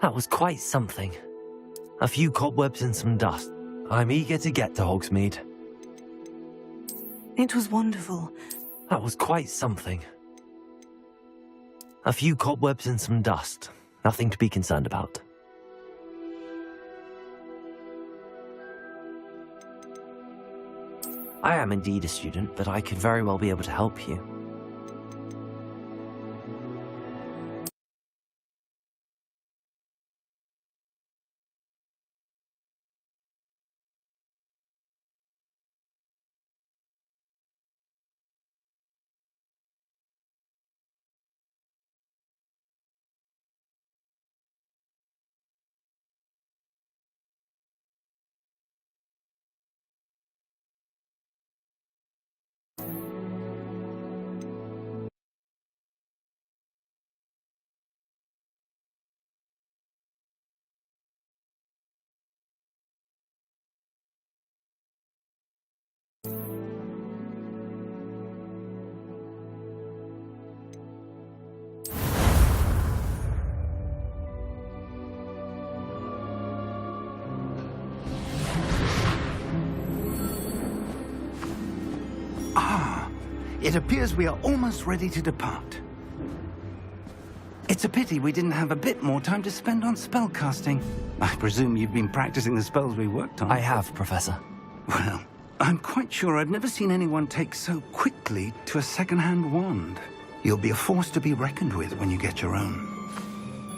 That was quite something. A few cobwebs and some dust. I'm eager to get to Hogsmeade. It was wonderful. That was quite something. A few cobwebs and some dust. Nothing to be concerned about. I am indeed a student, but I could very well be able to help you. It appears we are almost ready to depart. It's a pity we didn't have a bit more time to spend on spellcasting. I presume you've been practicing the spells we worked on. I have, Professor. Well, I'm quite sure I've never seen anyone take so quickly to a second-hand wand. You'll be a force to be reckoned with when you get your own.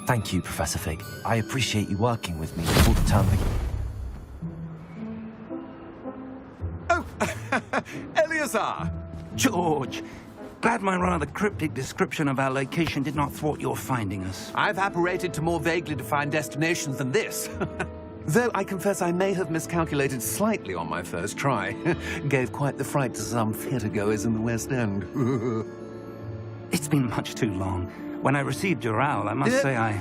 Thank you, Professor Fig. I appreciate you working with me before the term begins. Oh, Eleazar! George, glad my rather cryptic description of our location did not thwart your finding us. I've apparated to more vaguely defined destinations than this. Though I confess I may have miscalculated slightly on my first try. Gave quite the fright to some theatre-goers in the West End. It's been much too long. When I received your owl, I must say I...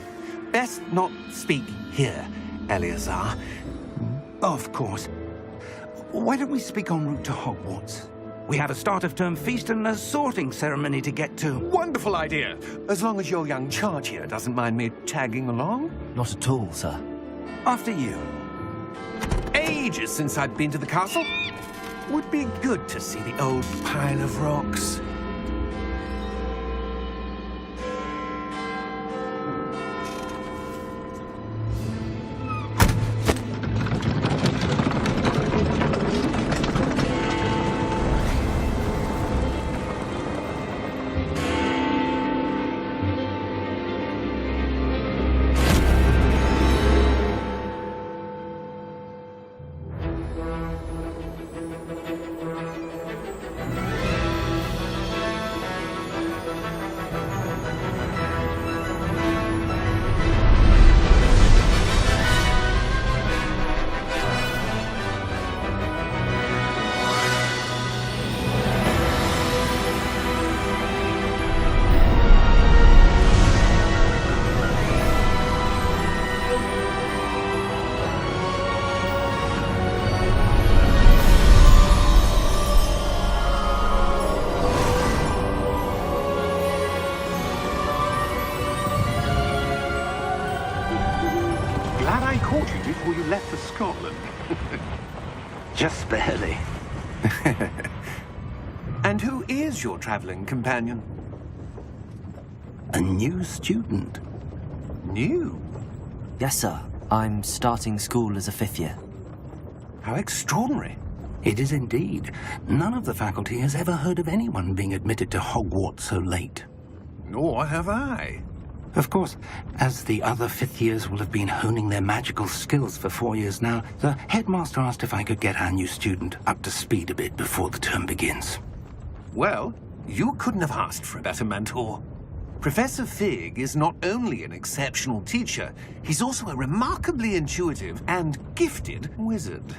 Best not speak here, Eleazar. Of course. Why don't we speak en route to Hogwarts? We have a start-of-term feast and a sorting ceremony to get to. Wonderful idea! As long as your young charge here doesn't mind me tagging along. Not at all, sir. After you. Ages since I'd been to the castle. Would be good to see the old pile of rocks. Before you left for Scotland. Just barely. And who is your traveling companion? A new student. New? Yes, sir. I'm starting school as a 5th year. How extraordinary. It is indeed. None of the faculty has ever heard of anyone being admitted to Hogwarts so late. Nor have I. Of course, as the other 5th years will have been honing their magical skills for 4 years now, the headmaster asked if I could get our new student up to speed a bit before the term begins. Well, you couldn't have asked for a better mentor. Professor Fig is not only an exceptional teacher, he's also a remarkably intuitive and gifted wizard.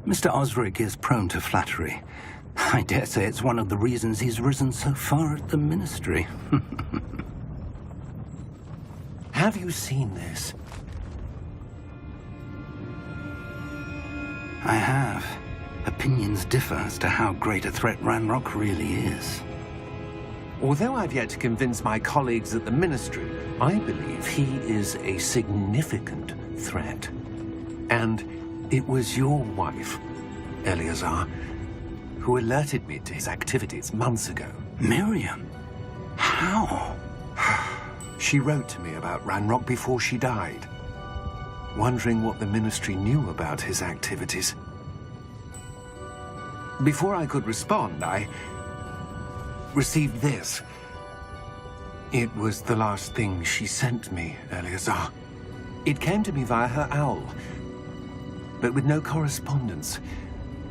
Mr. Osric is prone to flattery. I dare say it's one of the reasons he's risen so far at the ministry. Have you seen this? I have. Opinions differ as to how great a threat Ranrock really is. Although I've yet to convince my colleagues at the Ministry, I believe he is a significant threat. And it was your wife, Eleazar, who alerted me to his activities months ago. Miriam? How? She wrote to me about Ranrock before she died, wondering what the Ministry knew about his activities. Before I could respond, I received this. It was the last thing she sent me, Eleazar. It came to me via her owl, but with no correspondence.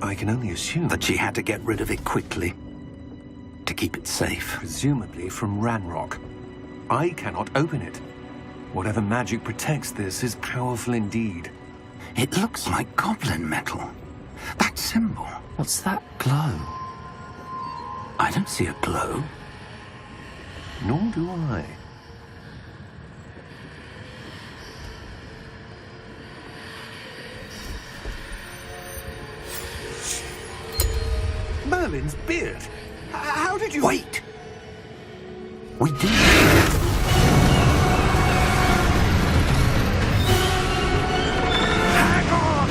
I can only assume That she had to get rid of it quickly to keep it safe. presumably from Ranrock. I cannot open it. Whatever magic protects this is powerful indeed. It looks like goblin metal. That symbol. What's that glow? I don't see a glow. Nor do I. Merlin's beard. How did you... Wait! We did. Hang on!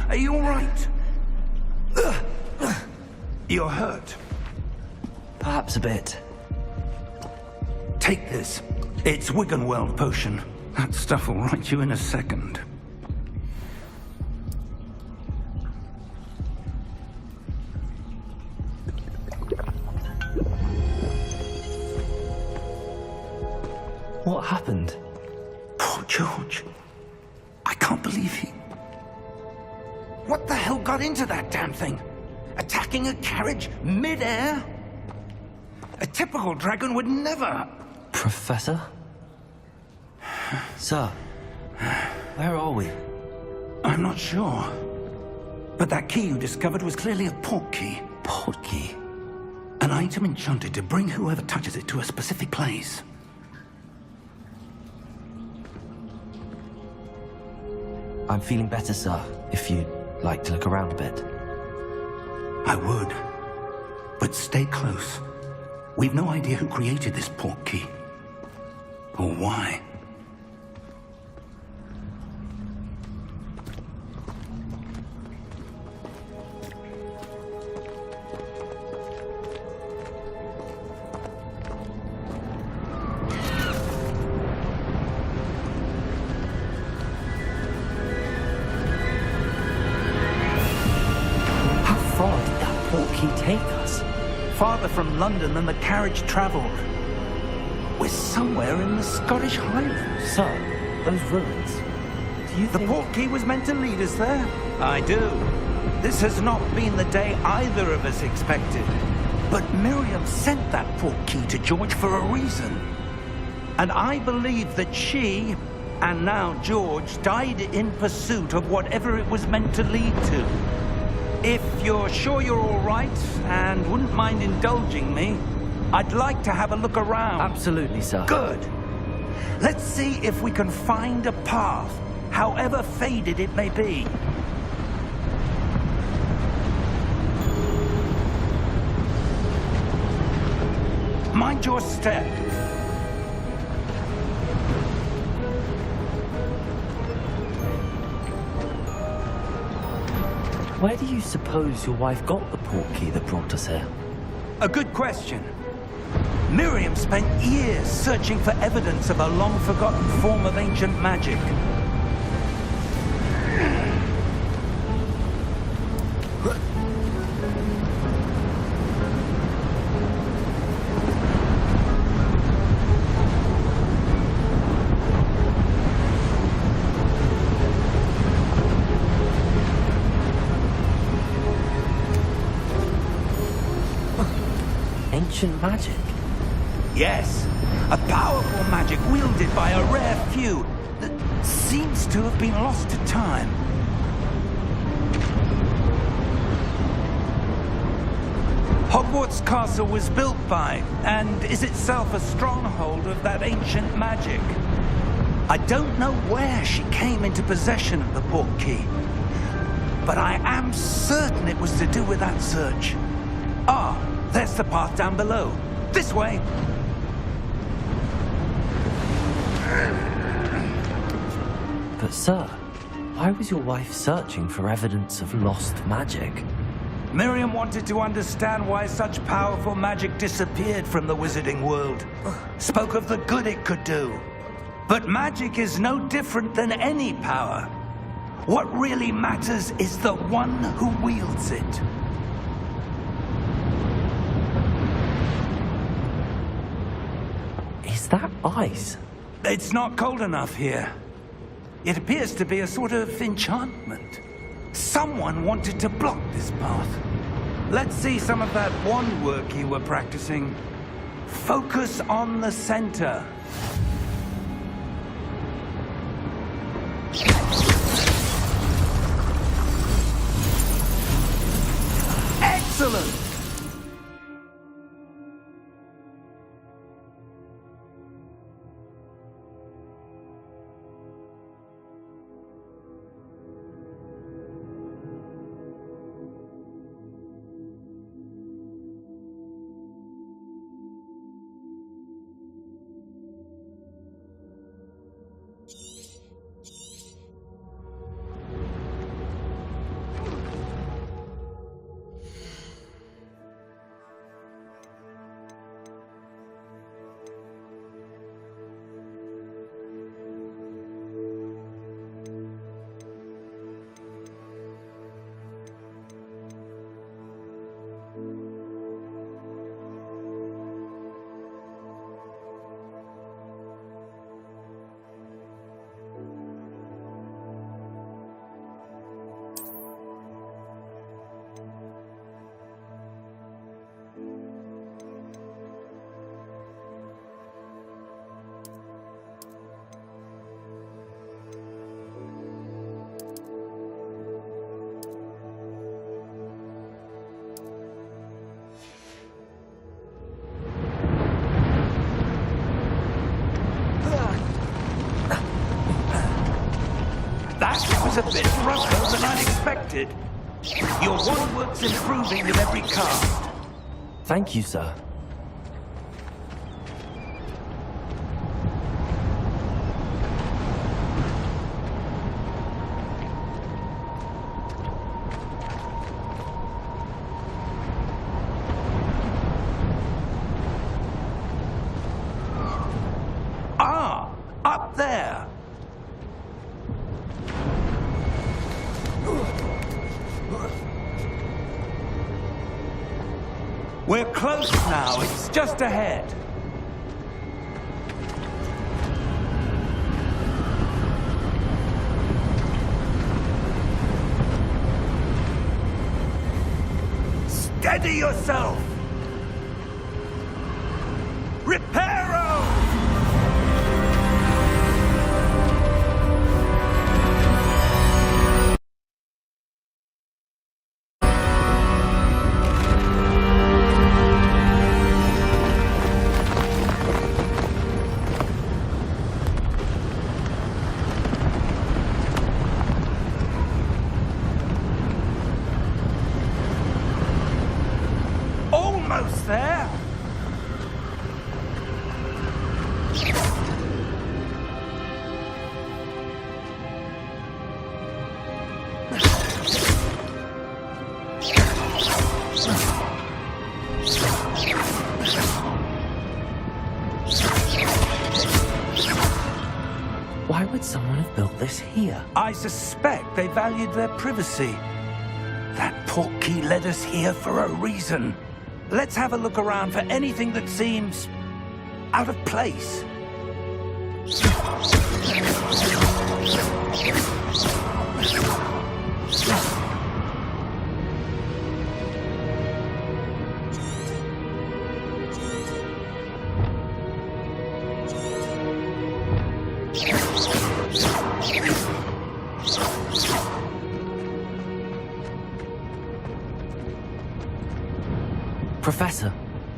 Are you all right? You're hurt. Perhaps a bit. Take this. It's Wiggenweld potion. That stuff will right you in a second. What happened? Poor George. I can't believe he... What the hell got into that damn thing? Attacking a carriage mid-air? A typical dragon would never... Professor? Sir, where are we? I'm not sure. But that key you discovered was clearly a port key. Port key? An item enchanted to bring whoever touches it to a specific place. I'm feeling better, sir, if you'd like to look around a bit. I would. But stay close. We've no idea who created this port key. Or why. How far did that port key take us? Farther from London than the carriage traveled. We're somewhere in the Scottish Highlands. Sir, those ruins. Do you The think... port key was meant to lead us there? I do. This has not been the day either of us expected. But Miriam sent that port key to George for a reason. And I believe that she, and now George, died in pursuit of whatever it was meant to lead to. If you're sure you're all right, and wouldn't mind indulging me, I'd like to have a look around. Absolutely, sir. Good. Let's see if we can find a path, however faded it may be. Mind your step. Where do you suppose your wife got the port key that brought us here? A good question. Miriam spent years searching for evidence of a long-forgotten form of ancient magic. Ancient magic. Yes, a powerful magic wielded by a rare few that seems to have been lost to time. Hogwarts Castle was built by, and is itself a stronghold of that ancient magic. I don't know where she came into possession of the portkey, but I am certain it was to do with that search. Ah, there's the path down below. This way. But sir, why was your wife searching for evidence of lost magic? Miriam wanted to understand why such powerful magic disappeared from the wizarding world. Spoke of the good it could do. But magic is no different than any power. What really matters is the one who wields it. Is that ice? It's not cold enough here. It appears to be a sort of enchantment. Someone wanted to block this path. Let's see some of that wand work you were practicing. Focus on the center. Excellent! That was a bit rougher than I'd expected. Your wand work's improving with every cast. Thank you, sir. Ah, up there. We're close now. It's just ahead. Steady yourself. Reparo! Almost there. Why would someone have built this here? I suspect they valued their privacy. That portkey led us here for a reason. Let's have a look around for anything that seems out of place. Professor,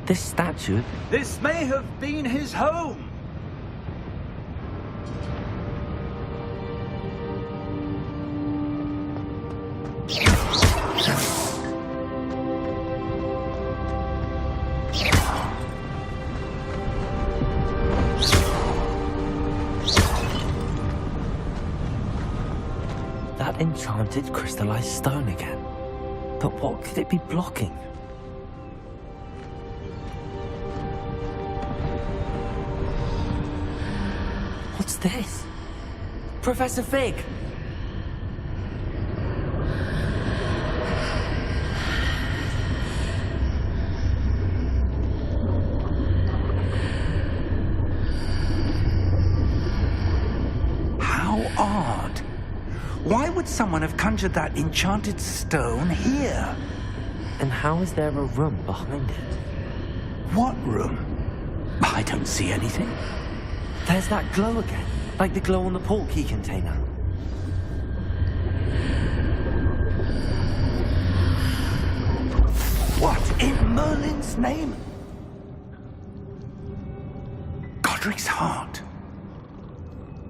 this statue... This may have been his home. That enchanted crystallized stone again. But what could it be blocking? What's this? Professor Fig! How odd. Why would someone have conjured that enchanted stone here? And how is there a room behind it? What room? I don't see anything. There's that glow again, like the glow on the portkey container. What in Merlin's name? Godric's heart.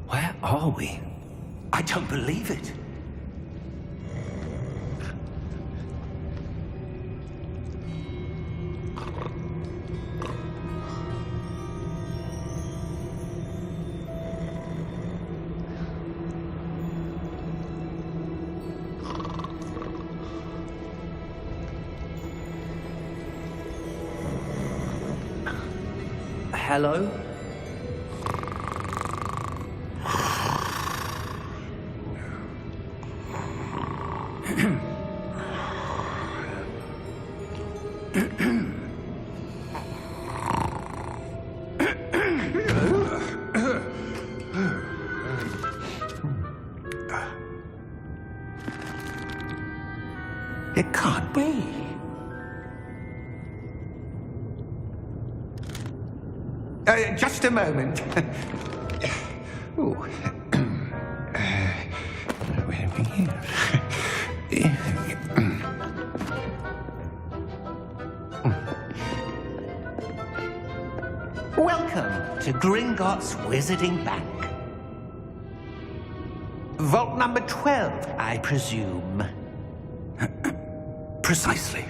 Where are we? I don't believe it. Hello? It can't be. Just a moment. Ooh. Where are we here? Welcome to Gringotts Wizarding Bank. Vault number 12, I presume. Precisely.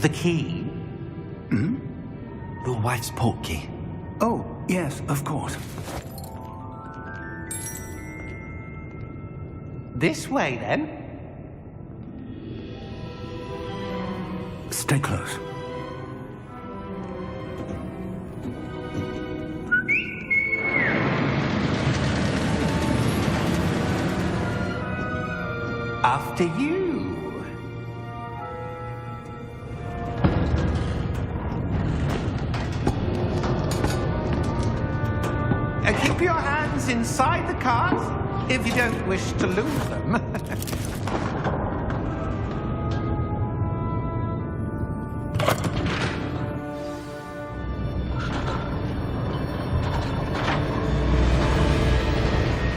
The key? Your wife's portkey. Oh, yes, of course. This way, then. Stay close. After you. Keep your hands inside the cart if you don't wish to lose them.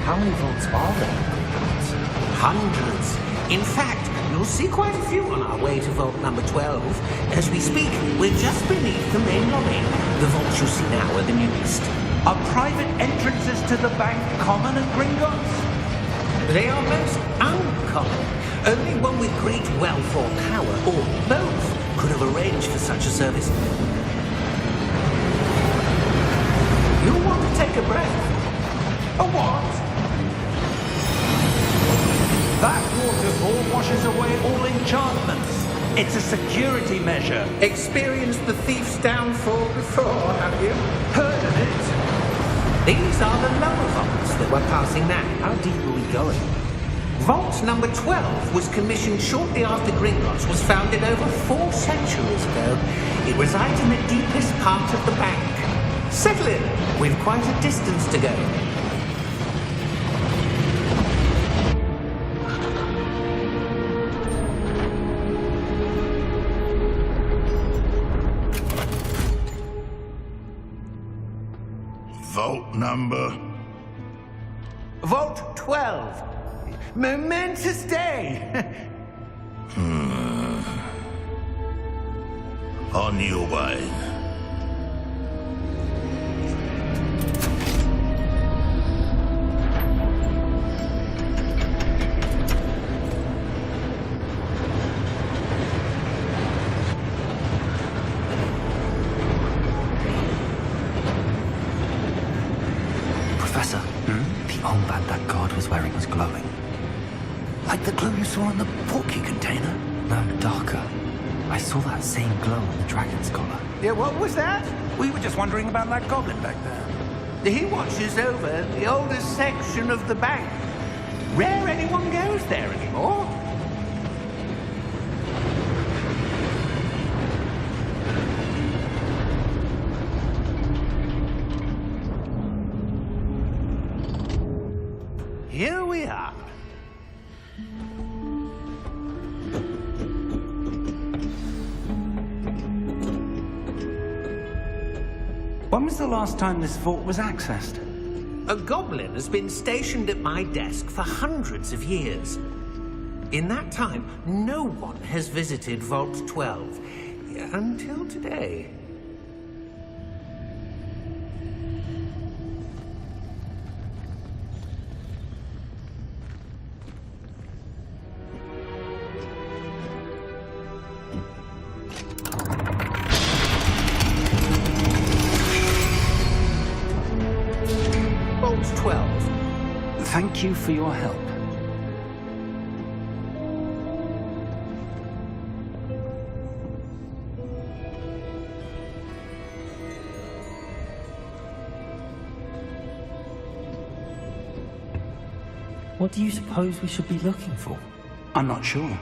How many vaults are there? Hundreds. In fact, you'll see quite a few on our way to vault number 12. As we speak, we're just beneath the main lobby. The vaults you see now are the newest. Are private entrances to the bank common at Gringotts? They are most uncommon. Only one with great wealth or power, or both, could have arranged for such a service. You'll want to take a breath. A what? That waterfall washes away all enchantments. It's a security measure. Experienced the thief's downfall before, have you? Heard of it? These are the lower vaults that we're passing now. How deep are we going? Vault number 12 was commissioned shortly after Gringotts was founded over 4 centuries ago. It resides in the deepest part of the bank. Settle in. We've quite a distance to go. Vault number? Vault 12. Momentous day. On your way. Professor, the armband that guard was wearing was glowing. Like the glow you saw in the portkey container? No, darker. I saw that same glow on the dragon's collar. Yeah, what was that? We were just wondering about that goblin back there. He watches over the oldest section of the bank. Rare anyone goes there anymore. Here we are. When was the last time this vault was accessed? A goblin has been stationed at my desk for hundreds of years. In that time, no one has visited Vault 12. Until today. Vault 12. Thank you for your help. What do you suppose we should be looking for? I'm not sure.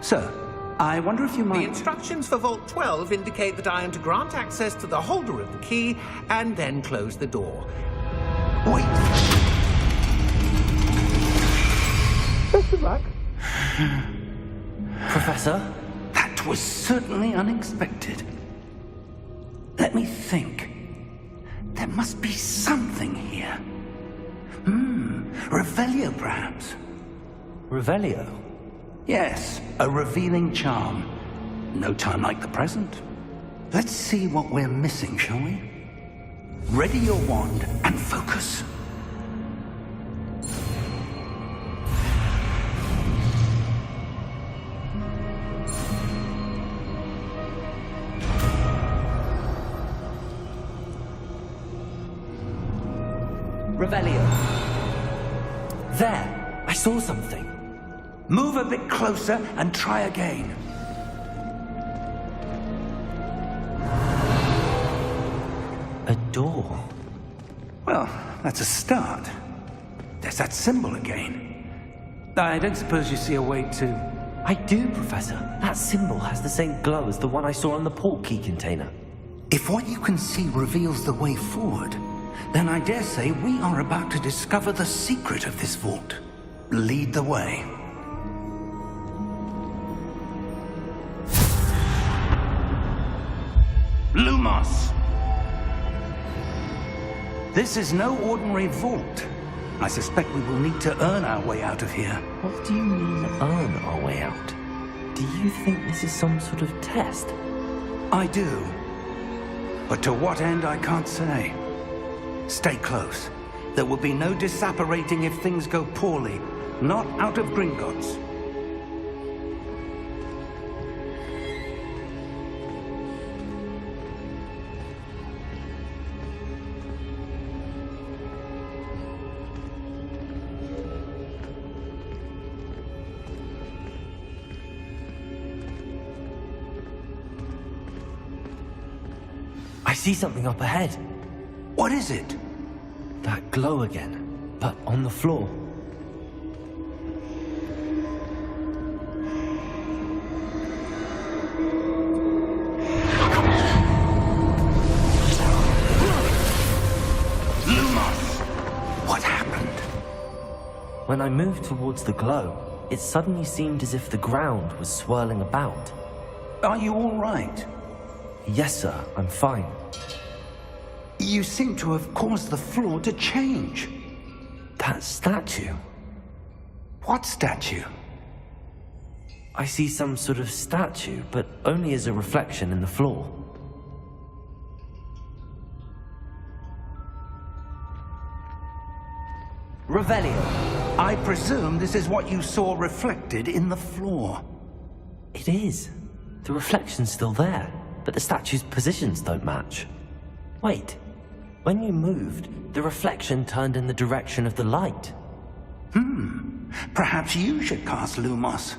Sir, I wonder if you The might... instructions for Vault 12 indicate that I am to grant access to the holder of the key and then close the door. Wait! Best of luck. Professor? That was certainly unexpected. Let me think. There must be something here. Revelio, perhaps? Revelio? Yes, a revealing charm. No time like the present. Let's see what we're missing, shall we? Ready your wand and focus. Revelio. There! I saw something. Move a bit closer and try again. A door. Well, that's a start. There's that symbol again. I don't suppose you see a way to... I do, Professor. That symbol has the same glow as the one I saw on the portkey container. If what you can see reveals the way forward, then I dare say we are about to discover the secret of this vault. Lead the way. Lumos! This is no ordinary vault. I suspect we will need to earn our way out of here. What do you mean, earn our way out? Do you think this is some sort of test? I do. But to what end, I can't say. Stay close. There will be no disapparating if things go poorly. Not out of Gringotts. I see something up ahead. What is it? That glow again, but on the floor. when I moved towards the glow, it suddenly seemed as if the ground was swirling about. Are you all right? Yes, sir, I'm fine. You seem to have caused the floor to change. That statue? What statue? I see some sort of statue, but only as a reflection in the floor. Revelio, I presume this is what you saw reflected in the floor. It is. The reflection's still there, but the statue's positions don't match. Wait, when you moved, the reflection turned in the direction of the light. Perhaps you should cast Lumos.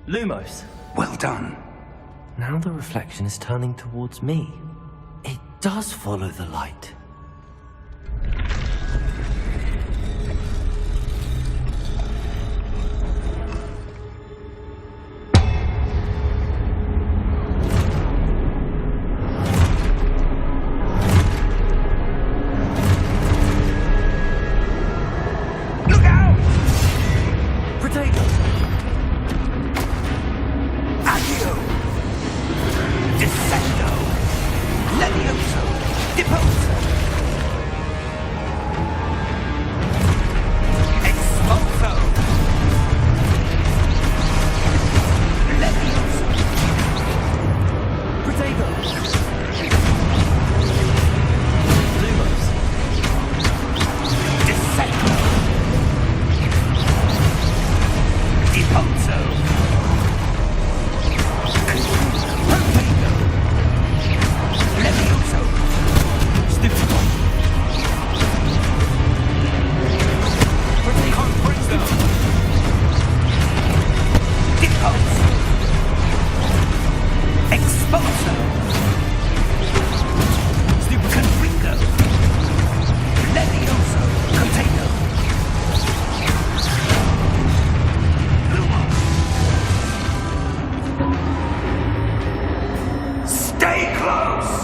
Lumos! Well done. Now the reflection is turning towards me. It does follow the light. Look out! Potato! Accio! Descendo! Levioso! Deposo! Expulso! Levioso! Potato! Lumos! Descendo! Deposo! Potato! Levioso! Stupefy! Comprendo! Deposo! Expulso! Confringo! Levioso! Potato! Stay close!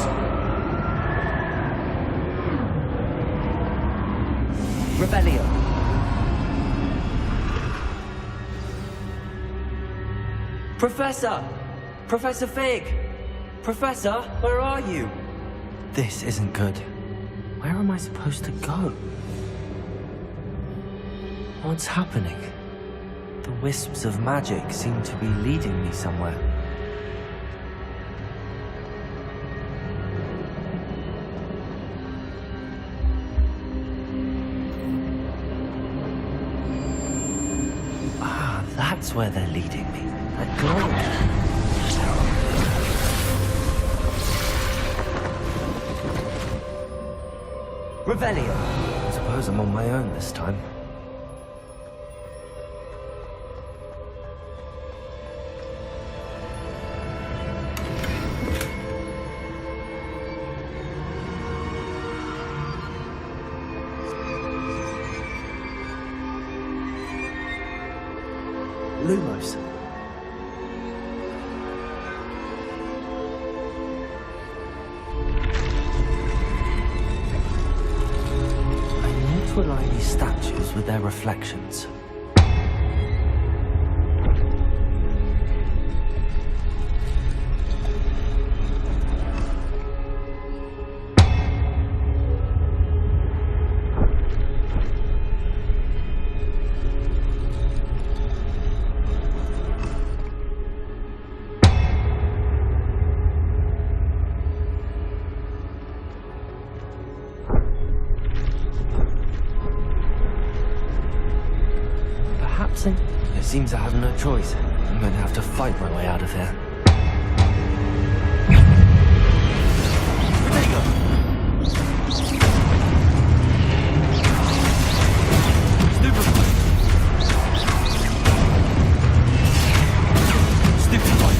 Rebellion. Professor! Professor Fig! Professor, where are you? This isn't good. Where am I supposed to go? What's happening? The wisps of magic seem to be leading me somewhere. Ah, that's where they're leading me. That glow. Revelio. I suppose I'm on my own this time. Lumos. I need to align these statues with their reflections. It seems I have no choice. I'm going to have to fight my way out of here. Stupefy!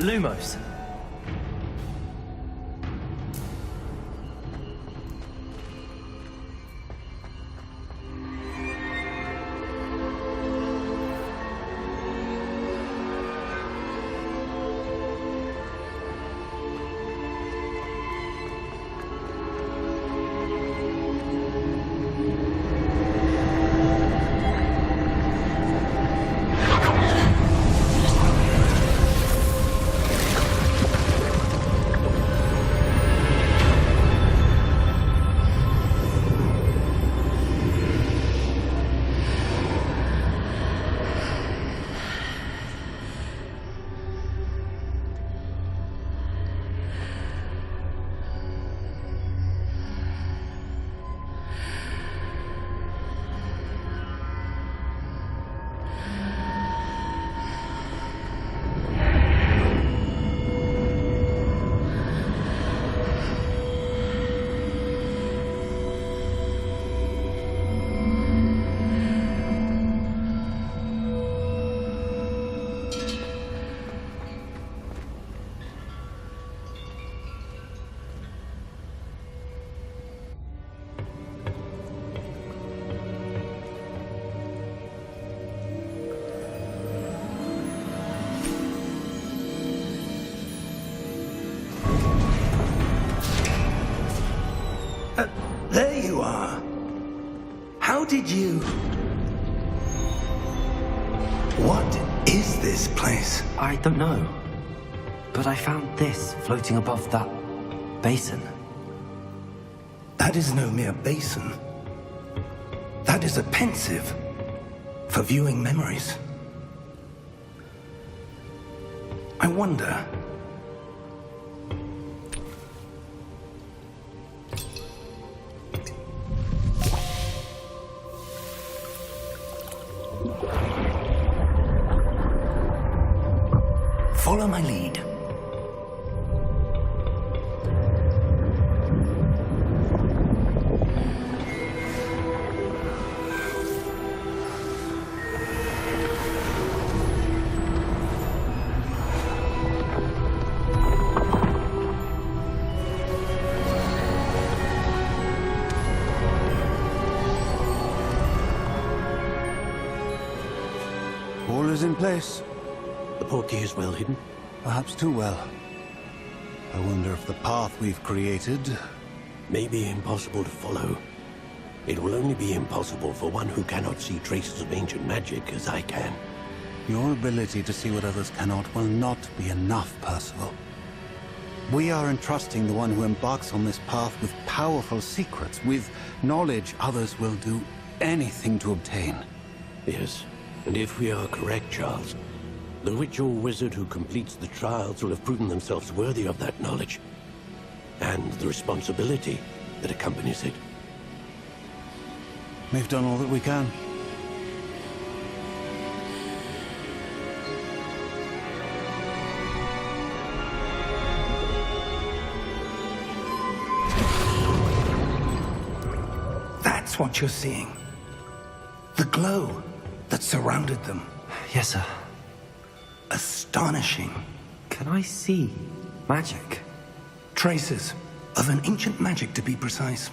Lumos. There you are. How did you... What is this place? I don't know. But I found this floating above that basin. That is no mere basin. That is a pensive for viewing memories. I wonder... Follow my lead. All is in place. The portkey is well hidden. Perhaps too well. I wonder if the path we've created... May be impossible to follow. It will only be impossible for one who cannot see traces of ancient magic as I can. Your ability to see what others cannot will not be enough, Percival. We are entrusting the one who embarks on this path with powerful secrets, with knowledge others will do anything to obtain. Yes, and if we are correct, Charles, the witch or wizard who completes the trials will have proven themselves worthy of that knowledge, and the responsibility that accompanies it. We've done all that we can. That's what you're seeing. The glow that surrounded them. Yes, sir. Astonishing. Can I see magic? Traces of an ancient magic, to be precise.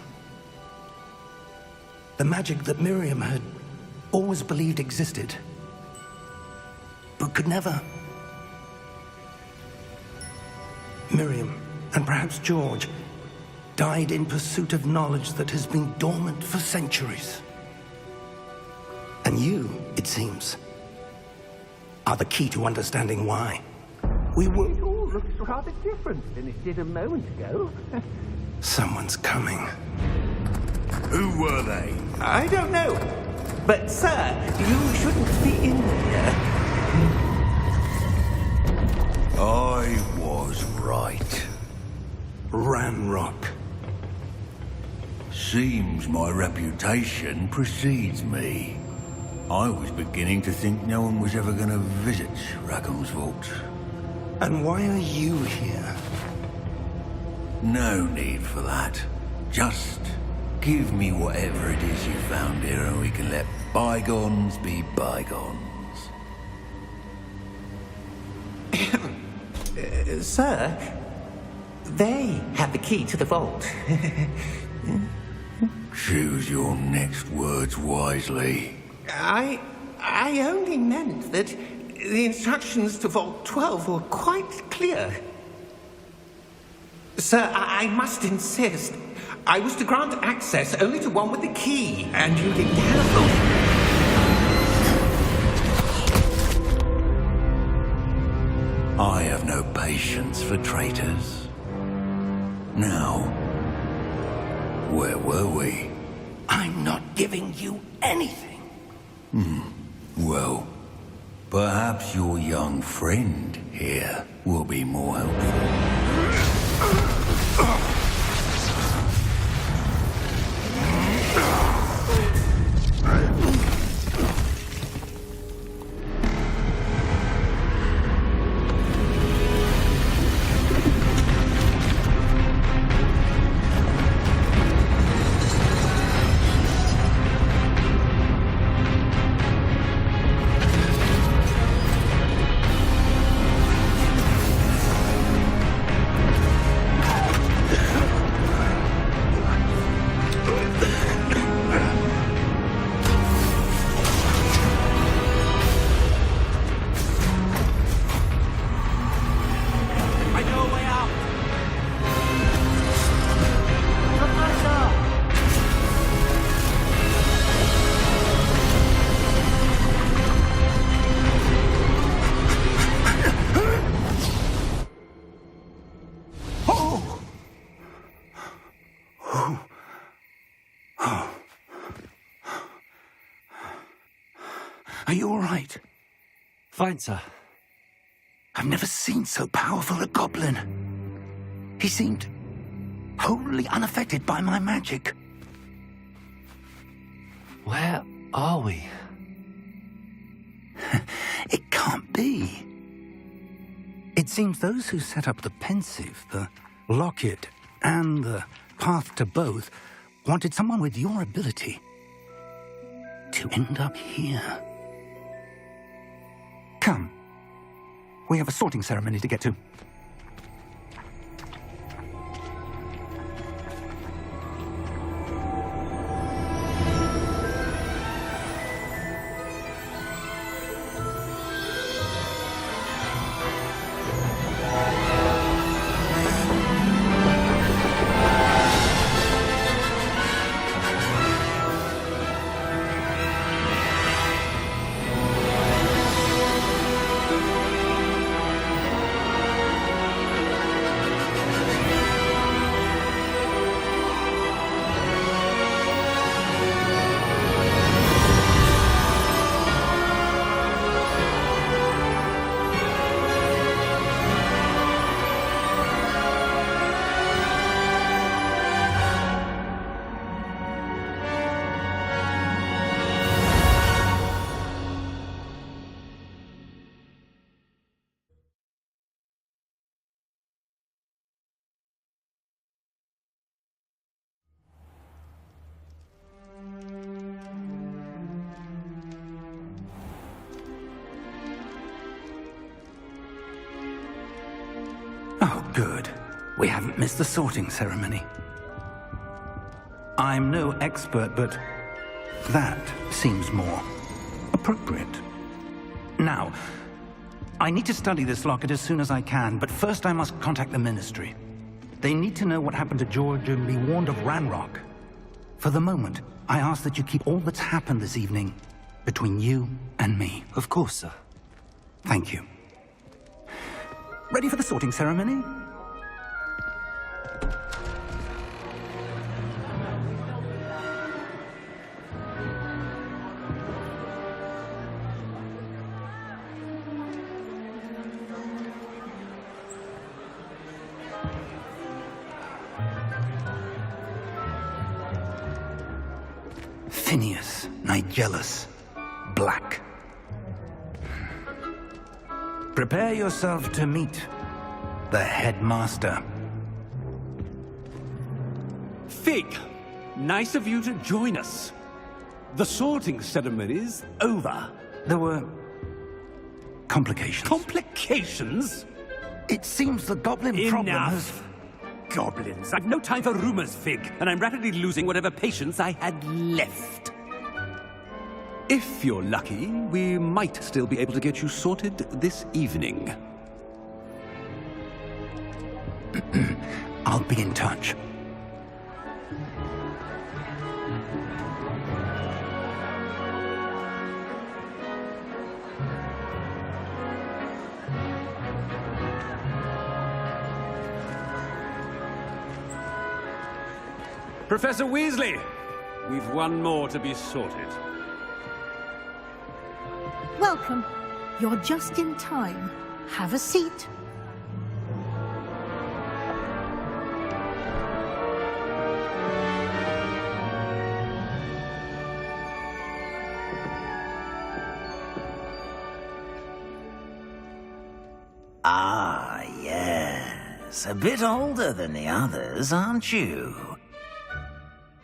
The magic that Miriam had always believed existed, but could never. Miriam, and perhaps George, died in pursuit of knowledge that has been dormant for centuries. And you, it seems, are the key to understanding why. We will... It all looks rather different than it did a moment ago. Someone's coming. Who were they? I don't know. But, sir, you shouldn't be in here. I was right. Ranrock. Seems my reputation precedes me. I was beginning to think no one was ever going to visit Rackham's vault. And why are you here? No need for that. Just give me whatever it is you found here and we can let bygones be bygones. Sir, they have the key to the vault. Choose your next words wisely. I only meant that the instructions to Vault 12 were quite clear. Sir, I must insist. I was to grant access only to one with the key, and you didn't have them. I have no patience for traitors. Now, where were we? I'm not giving you anything. Well, perhaps your young friend here will be more helpful. Are you all right? Fine, sir. I've never seen so powerful a goblin. He seemed wholly unaffected by my magic. Where are we? It can't be. It seems those who set up the pensive, the locket, and the path to both wanted someone with your ability to end up here. Come. We have a sorting ceremony to get to. Oh, good. We haven't missed the sorting ceremony. I'm no expert, but that seems more appropriate. Now, I need to study this locket as soon as I can, but first I must contact the Ministry. They need to know what happened to George and be warned of Ranrock. For the moment, I ask that you keep all that's happened this evening between you and me. Of course, sir. Thank you. Ready for the sorting ceremony? Phineas, Nigellus, Black. Prepare yourself to meet the headmaster. Fig, nice of you to join us. The sorting ceremony's over. There were complications. Complications? It seems the goblin problem has... Enough! Goblins. I've no time for rumors, Fig, and I'm rapidly losing whatever patience I had left. If you're lucky, we might still be able to get you sorted this evening. I'll be in touch. Professor Weasley, we've one more to be sorted. Welcome. You're just in time. Have a seat. Ah, yes. A bit older than the others, aren't you?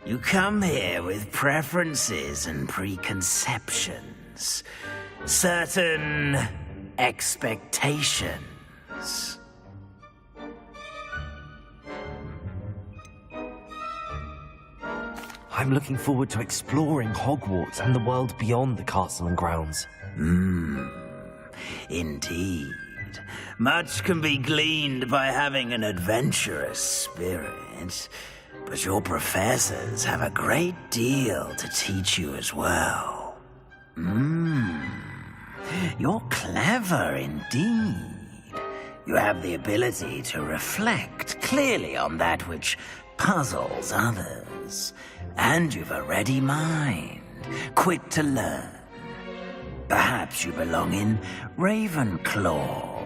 You come here with preferences and preconceptions. Certain expectations. I'm looking forward to exploring Hogwarts and the world beyond the castle and grounds. Indeed. Much can be gleaned by having an adventurous spirit, but your professors have a great deal to teach you as well. You're clever indeed. You have the ability to reflect clearly on that which puzzles others, and you've a ready mind, quick to learn. Perhaps you belong in Ravenclaw.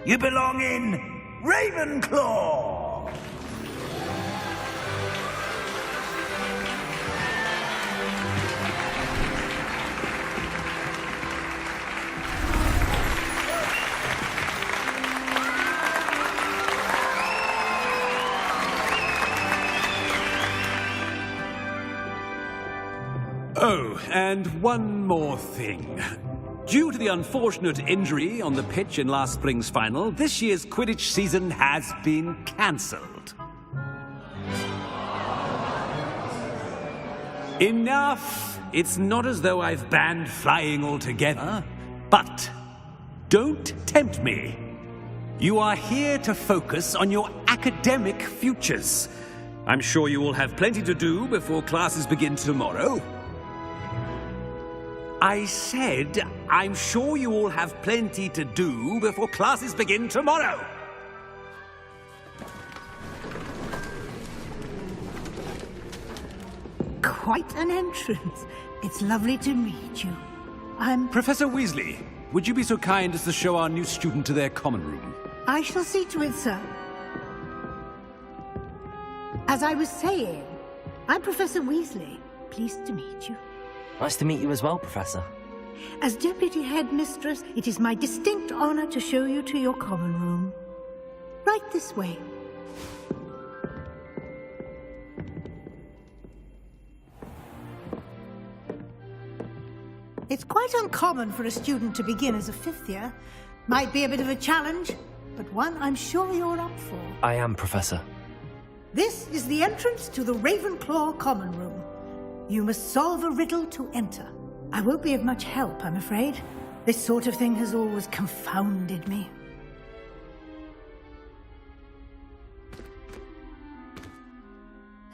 You belong in Ravenclaw! Oh, and one more thing. Due to the unfortunate injury on the pitch in last spring's final, this year's Quidditch season has been cancelled. Enough! It's not as though I've banned flying altogether, but don't tempt me. You are here to focus on your academic futures. I'm sure you will have plenty to do before classes begin tomorrow. I said, I'm sure you all have plenty to do before classes begin tomorrow. Quite an entrance. It's lovely to meet you. I'm... Professor Weasley, would you be so kind as to show our new student to their common room? I shall see to it, sir. As I was saying, I'm Professor Weasley. Pleased to meet you. Nice to meet you as well, Professor. As Deputy Headmistress, it is my distinct honor to show you to your common room. Right this way. It's quite uncommon for a student to begin as a fifth year. Might be a bit of a challenge, but one I'm sure you're up for. I am, Professor. This is the entrance to the Ravenclaw common room. You must solve a riddle to enter. I won't be of much help, I'm afraid. This sort of thing has always confounded me.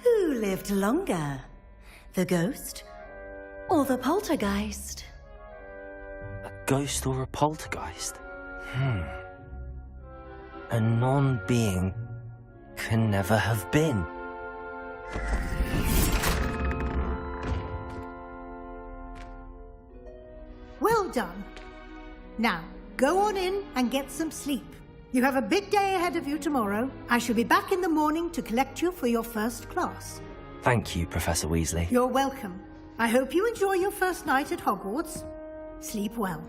Who lived longer? The ghost or the poltergeist? ghost or a poltergeist? A non-being can never have been. Well done. Now, go on in and get some sleep. You have a big day ahead of you tomorrow. I shall be back in the morning to collect you for your first class. Thank you, Professor Weasley. You're welcome. I hope you enjoy your first night at Hogwarts. Sleep well.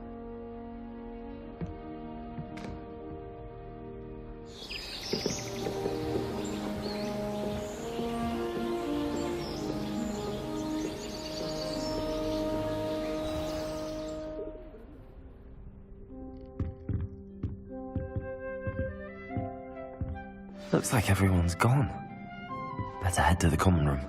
Looks like everyone's gone. Better head to the common room.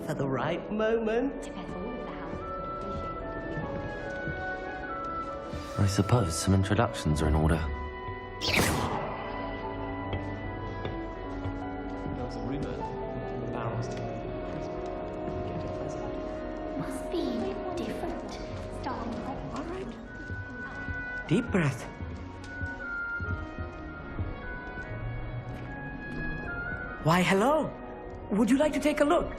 For the right moment. I suppose some introductions are in order. There was a rumor bounced. Must be different. Starting off. All right. Deep breath. Why, hello. Would you like to take a look?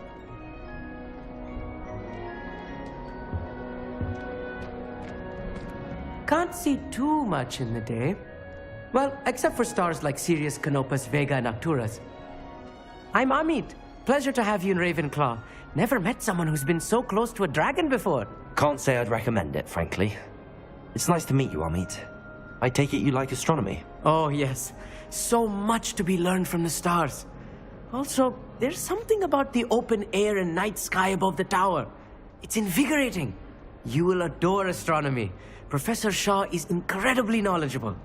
Can't see too much in the day. Well, except for stars like Sirius, Canopus, Vega, and Arcturus. I'm Amit. Pleasure to have you in Ravenclaw. Never met someone who's been so close to a dragon before. Can't say I'd recommend it, frankly. It's nice to meet you, Amit. I take it you like astronomy? Oh, yes. So much to be learned from the stars. Also, there's something about the open air and night sky above the tower. It's invigorating. You will adore astronomy. Professor Shaw is incredibly knowledgeable.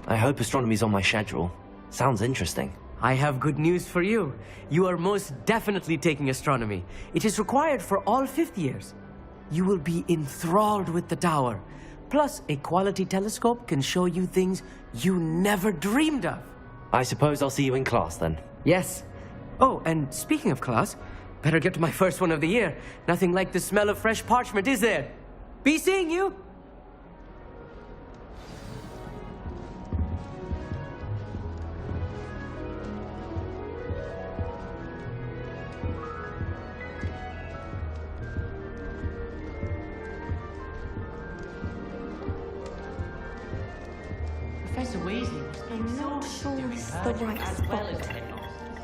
I hope astronomy's on my schedule. Sounds interesting. I have good news for you. You are most definitely taking astronomy. It is required for all 5th years. You will be enthralled with the tower. Plus, a quality telescope can show you things you never dreamed of. I suppose I'll see you in class then. Yes. Oh, and speaking of class, better get to my first one of the year. Nothing like the smell of fresh parchment, is there? Be seeing you! Professor Weasley must be I'm not sure it's the right as well as spot. headmasters.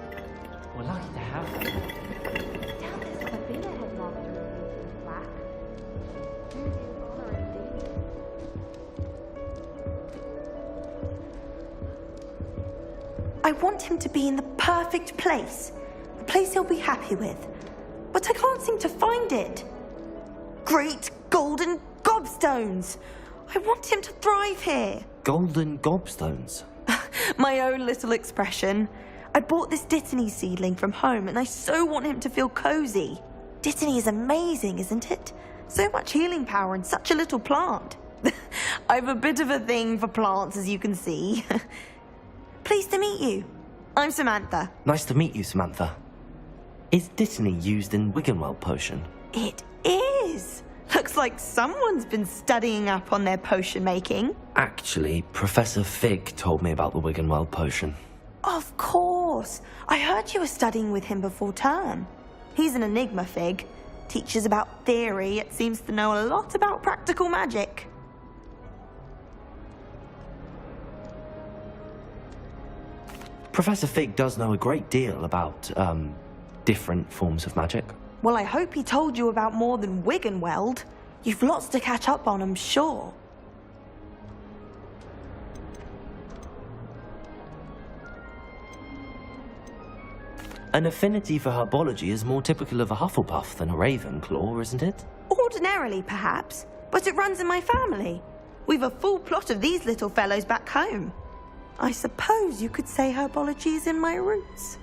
We're lucky to have them. Doubt there's ever been a headmaster in black. Who's in honor indeed? I want him to be in the perfect place. A place he'll be happy with. But I can't seem to find it. Great golden gobstones! I want him to thrive here. Golden gobstones? My own little expression. I bought this Dittany seedling from home and I so want him to feel cozy. Dittany is amazing, isn't it? So much healing power in such a little plant. I've a bit of a thing for plants, as you can see. Pleased to meet you. I'm Samantha. Nice to meet you, Samantha. Is Dittany used in Wiggenweld potion? It is. Looks like someone's been studying up on their potion making. Actually, Professor Fig told me about the Wiggenweld potion. Of course. I heard you were studying with him before term. He's an enigma, Fig. Teaches about theory, yet seems to know a lot about practical magic. Professor Fig does know a great deal about, different forms of magic. Well, I hope he told you about more than Wiggenweld. You've lots to catch up on, I'm sure. An affinity for herbology is more typical of a Hufflepuff than a Ravenclaw, isn't it? Ordinarily, perhaps, but it runs in my family. We've a full plot of these little fellows back home. I suppose you could say herbology is in my roots.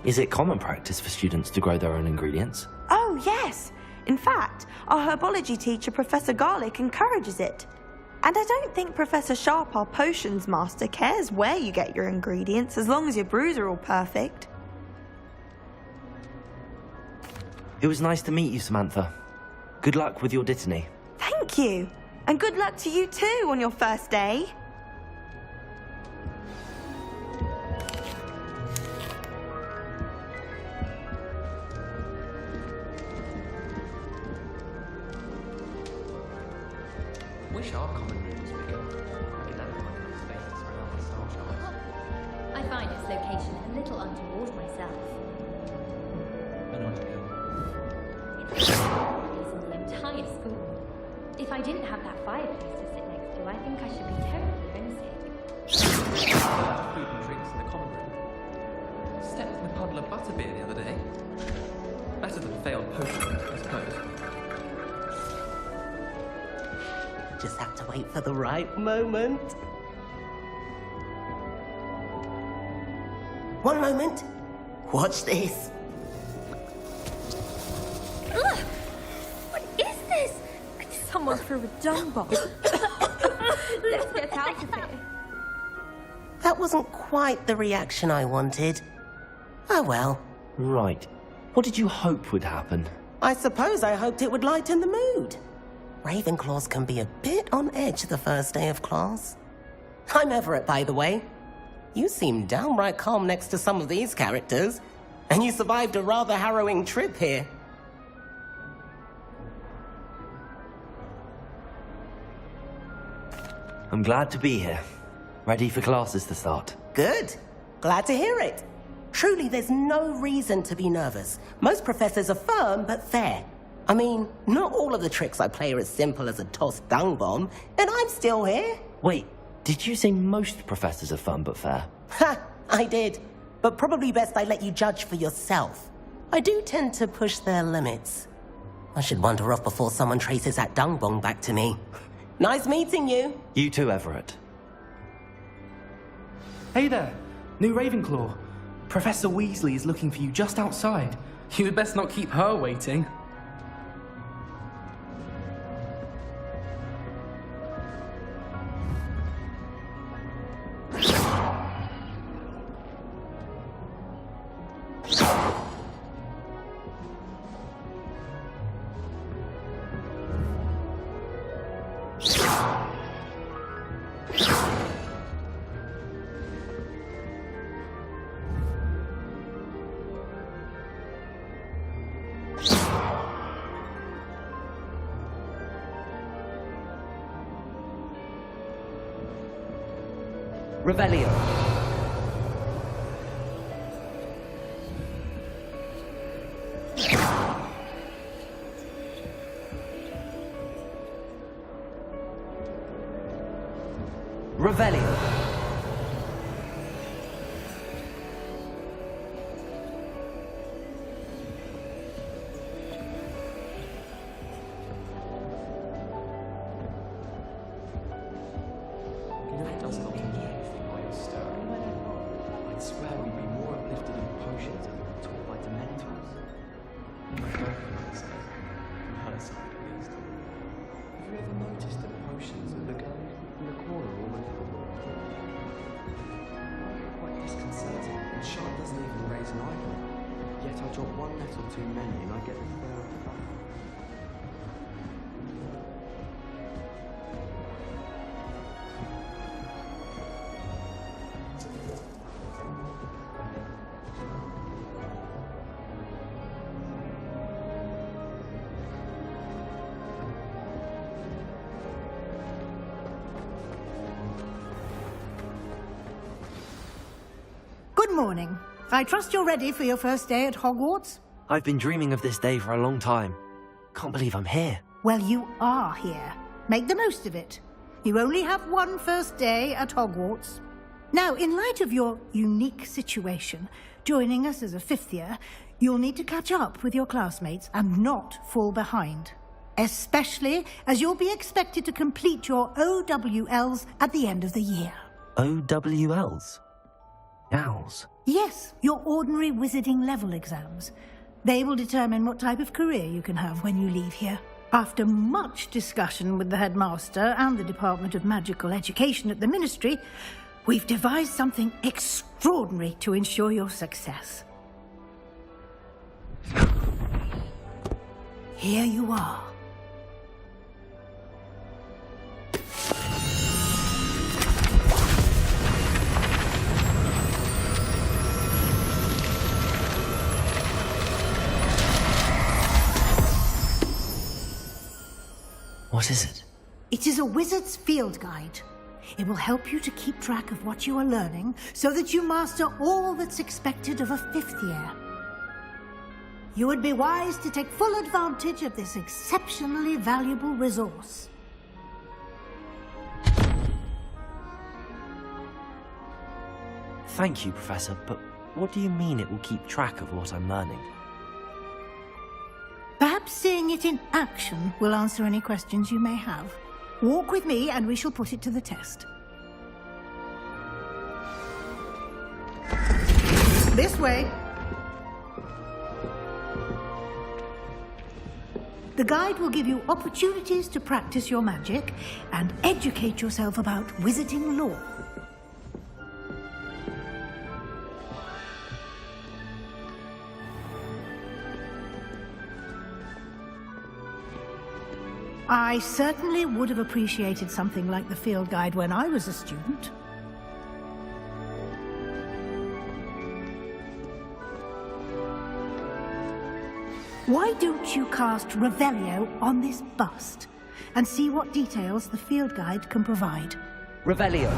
Is it common practice for students to grow their own ingredients? Oh, yes. In fact, our herbology teacher, Professor Garlick, encourages it. And I don't think Professor Sharp, our potions master, cares where you get your ingredients, as long as your brews are all perfect. It was nice to meet you, Samantha. Good luck with your Dittany. Thank you. And good luck to you too on your first day. Wish our common room was bigger. I could never find enough space for another star child. I find its location a little untoward myself. I know what you mean. It's the best place in the entire school. If I didn't have that fireplace to sit next to, I think I should be terribly homesick. Food and drinks in the common room. Stepped in a puddle of butterbeer the other day. Better than failed potion, I suppose. Just have to wait for the right moment. One moment. Watch this. Ugh! What is this? Someone threw a dung bomb. Let's get out of here. That wasn't quite the reaction I wanted. Oh well. Right. What did you hope would happen? I suppose I hoped it would lighten the mood. Ravenclaws can be a bit on edge the first day of class. I'm Everett, by the way. You seem downright calm next to some of these characters, and you survived a rather harrowing trip here. I'm glad to be here. Ready for classes to start. Good. Glad to hear it. Truly, there's no reason to be nervous. Most professors are firm but fair. I mean, not all of the tricks I play are as simple as a tossed dung bomb, and I'm still here. Wait, did you say most professors are fun but fair? Ha! I did. But probably best I let you judge for yourself. I do tend to push their limits. I should wander off before someone traces that dung bomb back to me. Nice meeting you. You too, Everett. Hey there, new Ravenclaw. Professor Weasley is looking for you just outside. You had best not keep her waiting. Revelio. Revelio. You know, it does help to do anything while you're stirring. I'd swear we'd be more uplifted in potions if we were taught by dementors. I don't think that's it. From her side, at least. Have you ever noticed that potions are the guy in the corner all the time? Quite disconcerting, and Sean doesn't even raise an eyebrow. Yet I drop one nettle too many and I get the flare of the back. Good morning. I trust you're ready for your first day at Hogwarts? I've been dreaming of this day for a long time. Can't believe I'm here. Well, you are here. Make the most of it. You only have one first day at Hogwarts. Now, in light of your unique situation, joining us as a fifth year, you'll need to catch up with your classmates and not fall behind. Especially as you'll be expected to complete your OWLs at the end of the year. OWLs? Owls? Yes, your ordinary wizarding level exams. They will determine what type of career you can have when you leave here. After much discussion with the headmaster and the Department of Magical Education at the Ministry, we've devised something extraordinary to ensure your success. Here you are. What is it? It is a wizard's field guide. It will help you to keep track of what you are learning so that you master all that's expected of a fifth year. You would be wise to take full advantage of this exceptionally valuable resource. Thank you, Professor, but what do you mean it will keep track of what I'm learning? Perhaps seeing it in action will answer any questions you may have. Walk with me and we shall put it to the test. This way. The guide will give you opportunities to practice your magic and educate yourself about wizarding lore. I certainly would have appreciated something like the field guide when I was a student. Why don't you cast Revelio on this bust and see what details the field guide can provide? Revelio.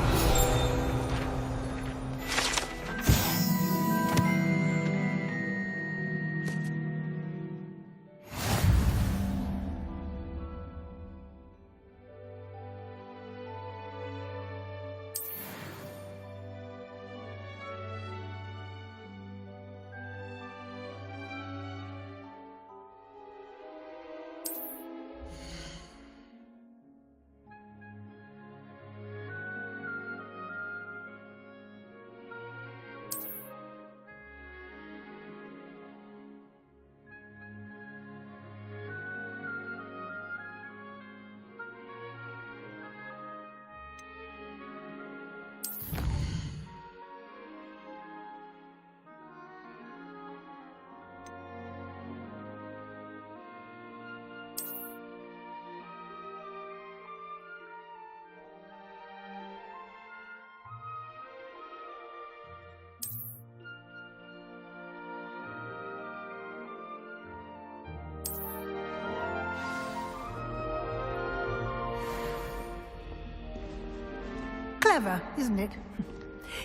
Clever, isn't it?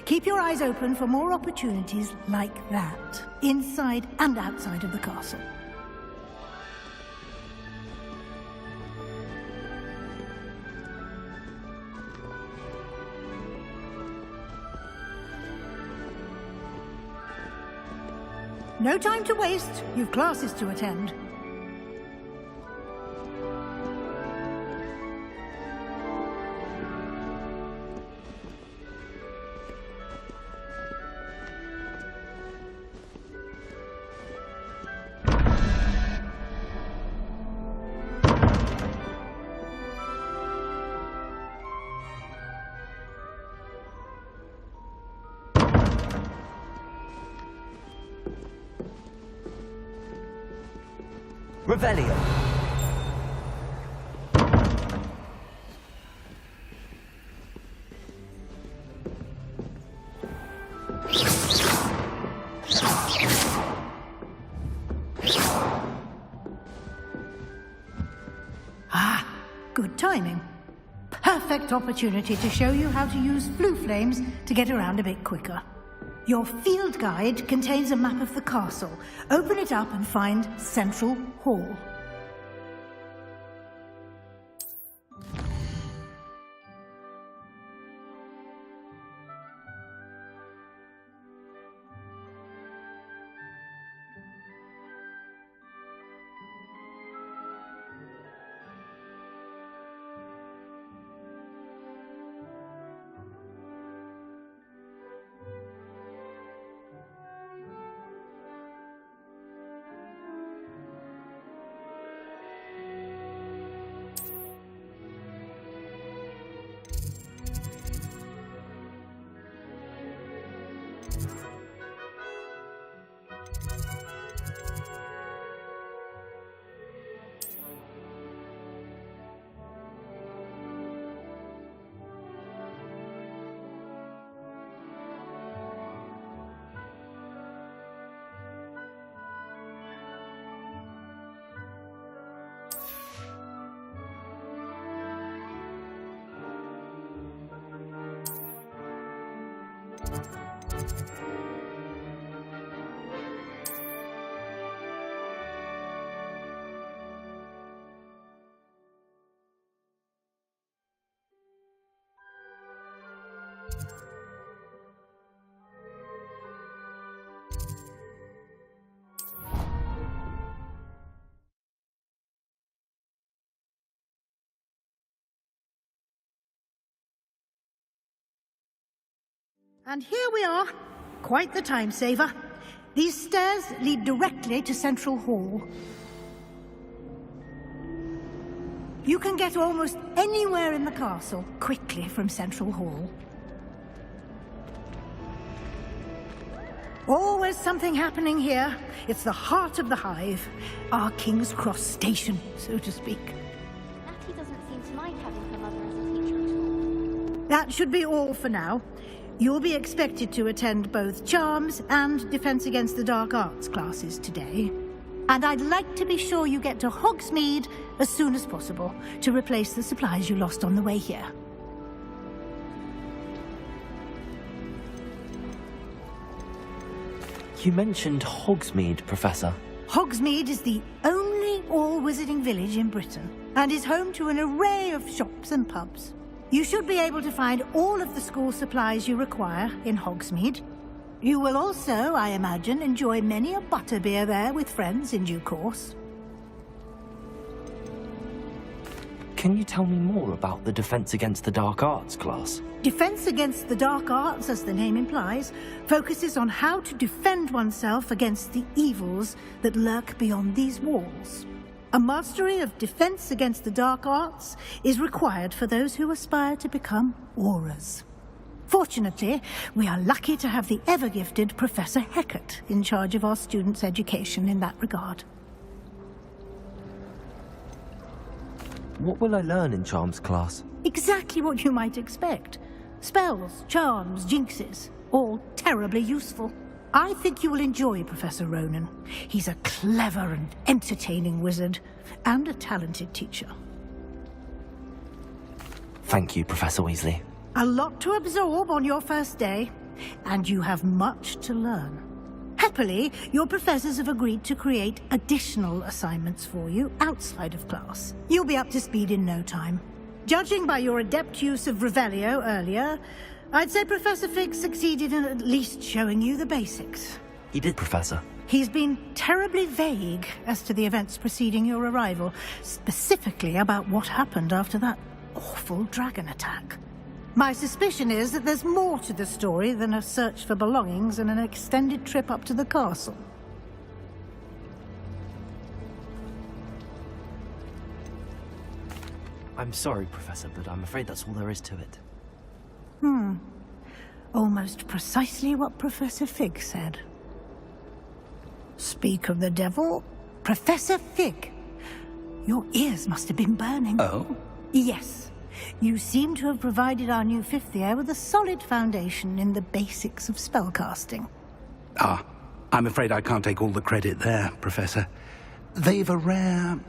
Keep your eyes open for more opportunities like that, inside and outside of the castle. No time to waste. You've classes to attend. Revelio. Ah, good timing. Perfect opportunity to show you how to use flue flames to get around a bit quicker. Your field guide contains a map of the castle. Open it up and find Central Hall. And here we are. Quite the time saver. These stairs lead directly to Central Hall. You can get almost anywhere in the castle quickly from Central Hall. Always something happening here. It's the heart of the hive. Our King's Cross station, so to speak. Natty doesn't seem to mind having her mother as a teacher at all. That should be all for now. You'll be expected to attend both Charms and Defense Against the Dark Arts classes today. And I'd like to be sure you get to Hogsmeade as soon as possible to replace the supplies you lost on the way here. You mentioned Hogsmeade, Professor. Hogsmeade is the only all-wizarding village in Britain and is home to an array of shops and pubs. You should be able to find all of the school supplies you require in Hogsmeade. You will also, I imagine, enjoy many a butterbeer there with friends in due course. Can you tell me more about the Defense Against the Dark Arts class? Defense Against the Dark Arts, as the name implies, focuses on how to defend oneself against the evils that lurk beyond these walls. A mastery of Defense Against the Dark Arts is required for those who aspire to become Aurors. Fortunately, we are lucky to have the ever-gifted Professor Hecat in charge of our students' education in that regard. What will I learn in Charms class? Exactly what you might expect. Spells, charms, jinxes, all terribly useful. I think you will enjoy Professor Ronan. He's a clever and entertaining wizard, and a talented teacher. Thank you, Professor Weasley. A lot to absorb on your first day, and you have much to learn. Happily, your professors have agreed to create additional assignments for you outside of class. You'll be up to speed in no time. Judging by your adept use of Revelio earlier, I'd say Professor Fig succeeded in at least showing you the basics. He did, Professor. He's been terribly vague as to the events preceding your arrival, specifically about what happened after that awful dragon attack. My suspicion is that there's more to the story than a search for belongings and an extended trip up to the castle. I'm sorry, Professor, but I'm afraid that's all there is to it. Almost precisely what Professor Fig said. Speak of the devil, Professor Fig. Your ears must have been burning. Oh? Yes. You seem to have provided our new fifth year with a solid foundation in the basics of spellcasting. Ah, I'm afraid I can't take all the credit there, Professor. They've a rare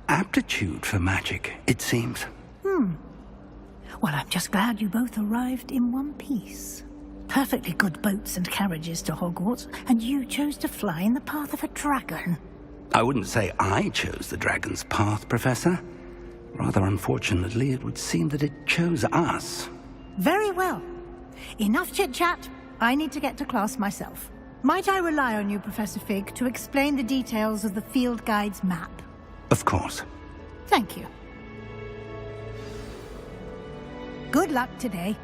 aptitude for magic, it seems. Well, I'm just glad you both arrived in one piece. Perfectly good boats and carriages to Hogwarts, and you chose to fly in the path of a dragon. I wouldn't say I chose the dragon's path, Professor. Rather unfortunately, it would seem that it chose us. Very well. Enough chit-chat. I need to get to class myself. Might I rely on you, Professor Fig, to explain the details of the field guide's map? Of course. Thank you. Good luck today.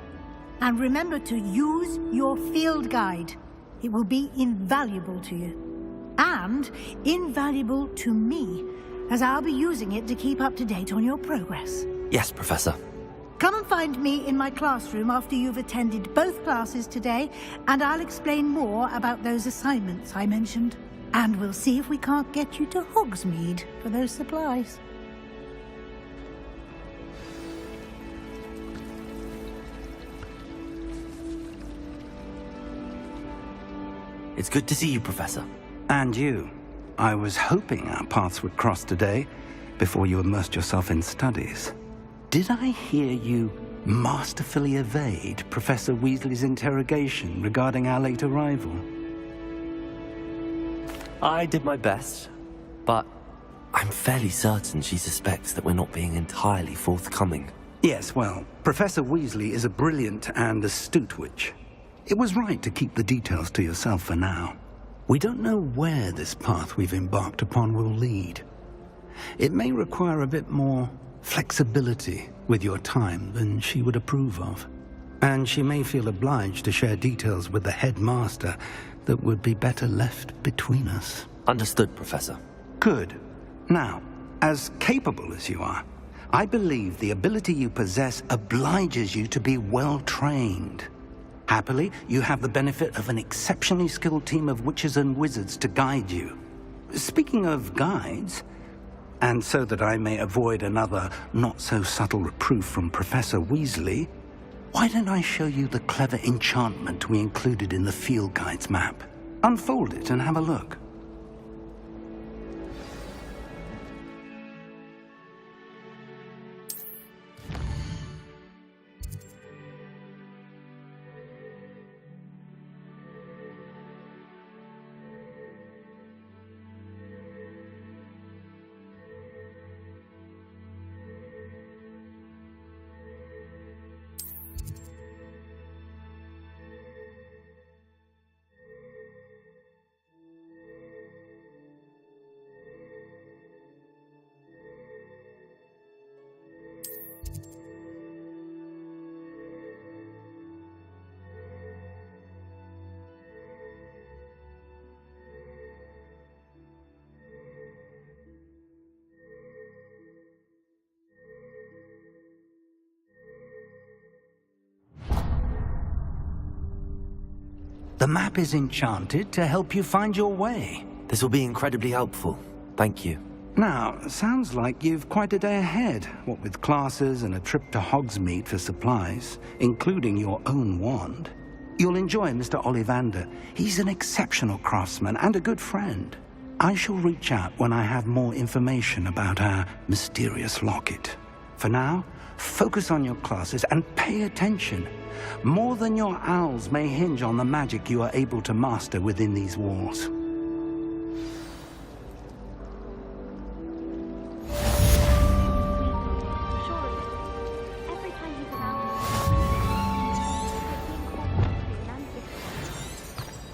And remember to use your field guide. It will be invaluable to you. And invaluable to me, as I'll be using it to keep up to date on your progress. Yes, Professor. Come and find me in my classroom after you've attended both classes today, and I'll explain more about those assignments I mentioned. And we'll see if we can't get you to Hogsmeade for those supplies. It's good to see you, Professor. And you. I was hoping our paths would cross today, before you immersed yourself in studies. Did I hear you masterfully evade Professor Weasley's interrogation regarding our late arrival? I did my best, but I'm fairly certain she suspects that we're not being entirely forthcoming. Yes, well, Professor Weasley is a brilliant and astute witch. It was right to keep the details to yourself for now. We don't know where this path we've embarked upon will lead. It may require a bit more flexibility with your time than she would approve of. And she may feel obliged to share details with the headmaster that would be better left between us. Understood, Professor. Good. Now, as capable as you are, I believe the ability you possess obliges you to be well trained. Happily, you have the benefit of an exceptionally skilled team of witches and wizards to guide you. Speaking of guides, and so that I may avoid another not-so-subtle reproof from Professor Weasley, why don't I show you the clever enchantment we included in the field guide's map? Unfold it and have a look. The map is enchanted to help you find your way. This will be incredibly helpful. Thank you. Now, sounds like you've quite a day ahead, what with classes and a trip to Hogsmeade for supplies, including your own wand. You'll enjoy Mr. Ollivander. He's an exceptional craftsman and a good friend. I shall reach out when I have more information about our mysterious locket. For now, focus on your classes and pay attention. More than your owls may hinge on the magic you are able to master within these walls.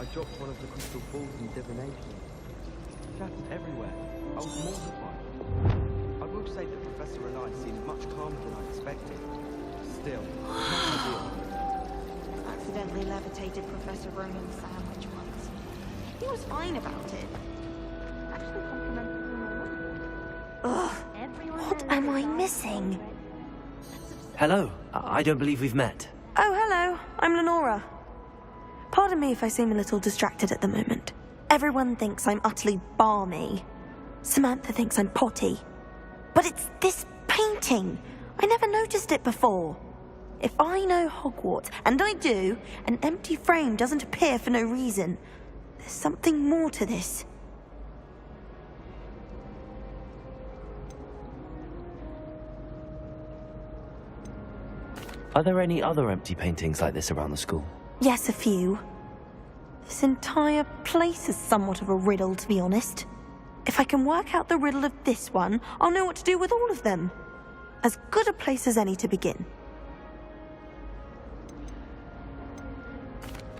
I dropped one of the crystal balls in divination. scattered everywhere. I was mortified. I will say that Professor and I seemed much calmer than I expected. Still, not ideal. Accidentally levitated Professor Ronan's sandwich once. He was fine about it. Actually complimented him a lot. Ugh, what am I missing? Hello, I don't believe we've met. Oh, hello. I'm Lenora. Pardon me if I seem a little distracted at the moment. Everyone thinks I'm utterly balmy. Samantha thinks I'm potty. But it's this painting. I never noticed it before. If I know Hogwarts, and I do, an empty frame doesn't appear for no reason. There's something more to this. Are there any other empty paintings like this around the school? Yes, a few. This entire place is somewhat of a riddle, to be honest. If I can work out the riddle of this one, I'll know what to do with all of them. As good a place as any to begin.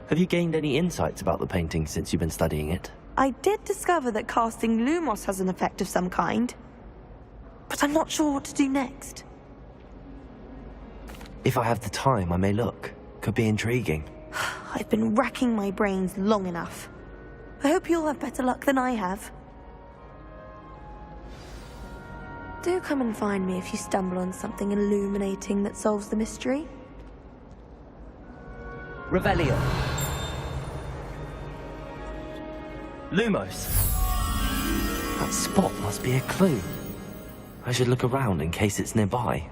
Have you gained any insights about the painting since you've been studying it? I did discover that casting Lumos has an effect of some kind. But I'm not sure what to do next. If I have the time, I may look. Could be intriguing. I've been racking my brains long enough. I hope you'll have better luck than I have. Do come and find me if you stumble on something illuminating that solves the mystery. Revelio. Lumos. That spot must be a clue. I should look around in case it's nearby.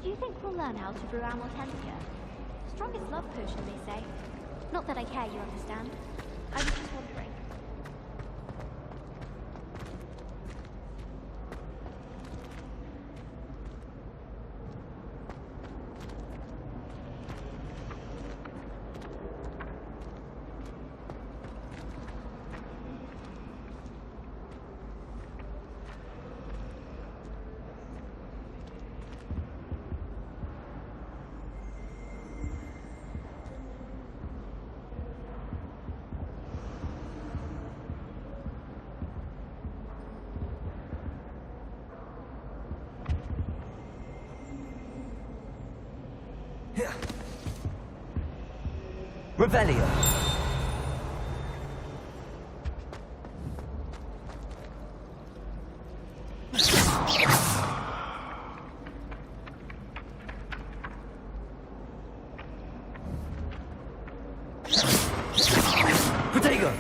Do you think we'll learn how to brew our Mortensia? Strongest love potion, they say. Not that I care, you understand. I was just wondering. Revelio. Protego.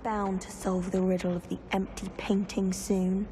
Bound to solve the riddle of the empty painting soon.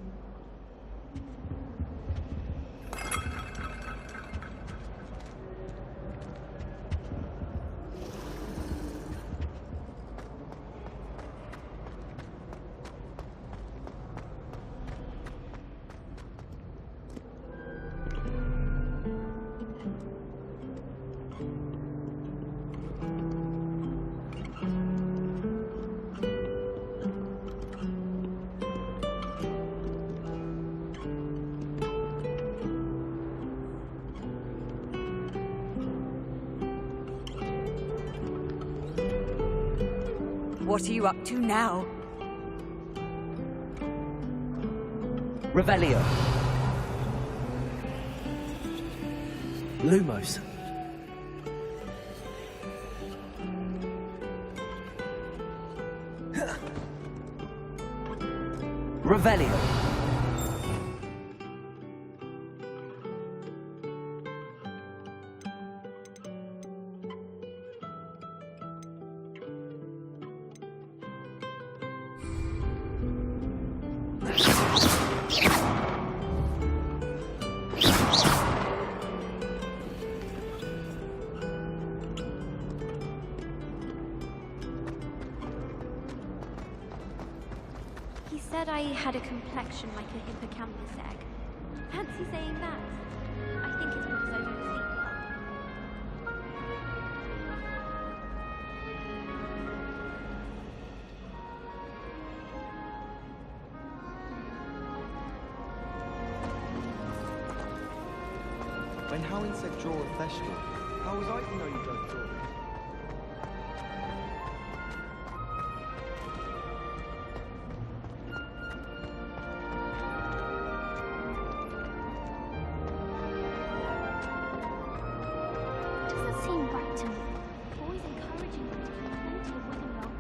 What are you up to now? Revelio. Lumos. Revelio. said I had a complexion like a hippocampus egg. Fancy saying that? I think it's because I don't sleep well. When Howling said draw a flesh draw, how was I to know you don't draw it? Doesn't seem right to me. Always encouraging me to feel plenty of wedding love.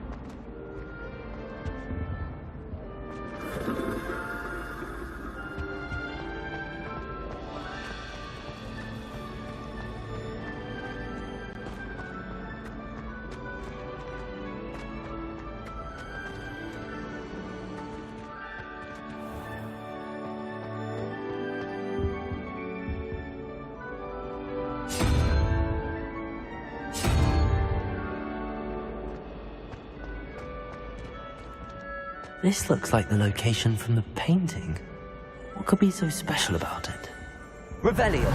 This looks like the location from the painting. What could be so special about it? Revelio.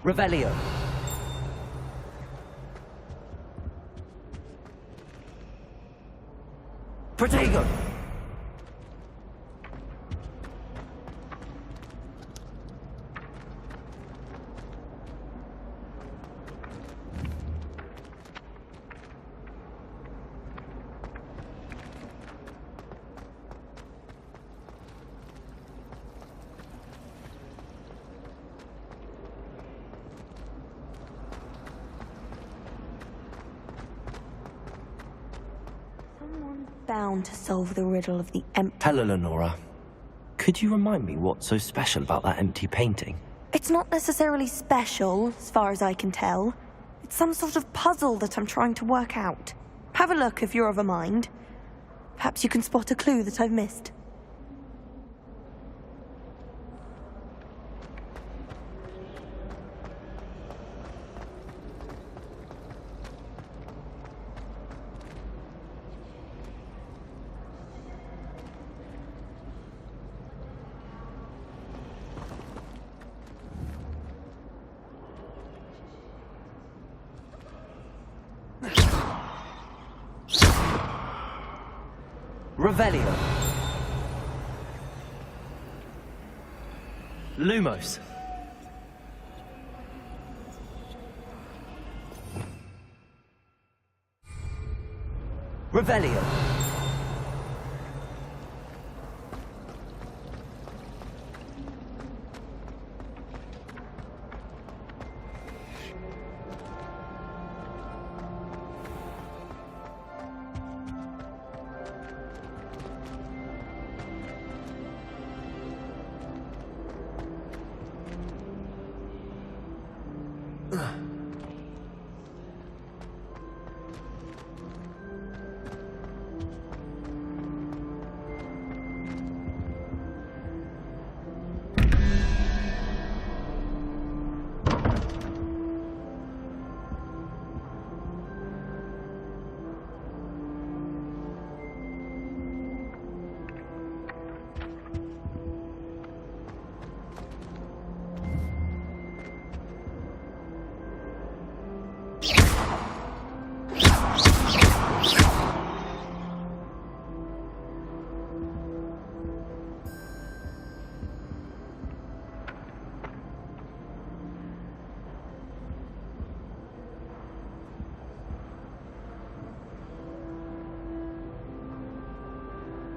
Revelio. Protego! Bound to solve the riddle of the empty... Hello, Lenora. Could you remind me what's so special about that empty painting? It's not necessarily special, as far as I can tell. It's some sort of puzzle that I'm trying to work out. Have a look if you're of a mind. Perhaps you can spot a clue that I've missed. Revelio. Lumos. Revelio.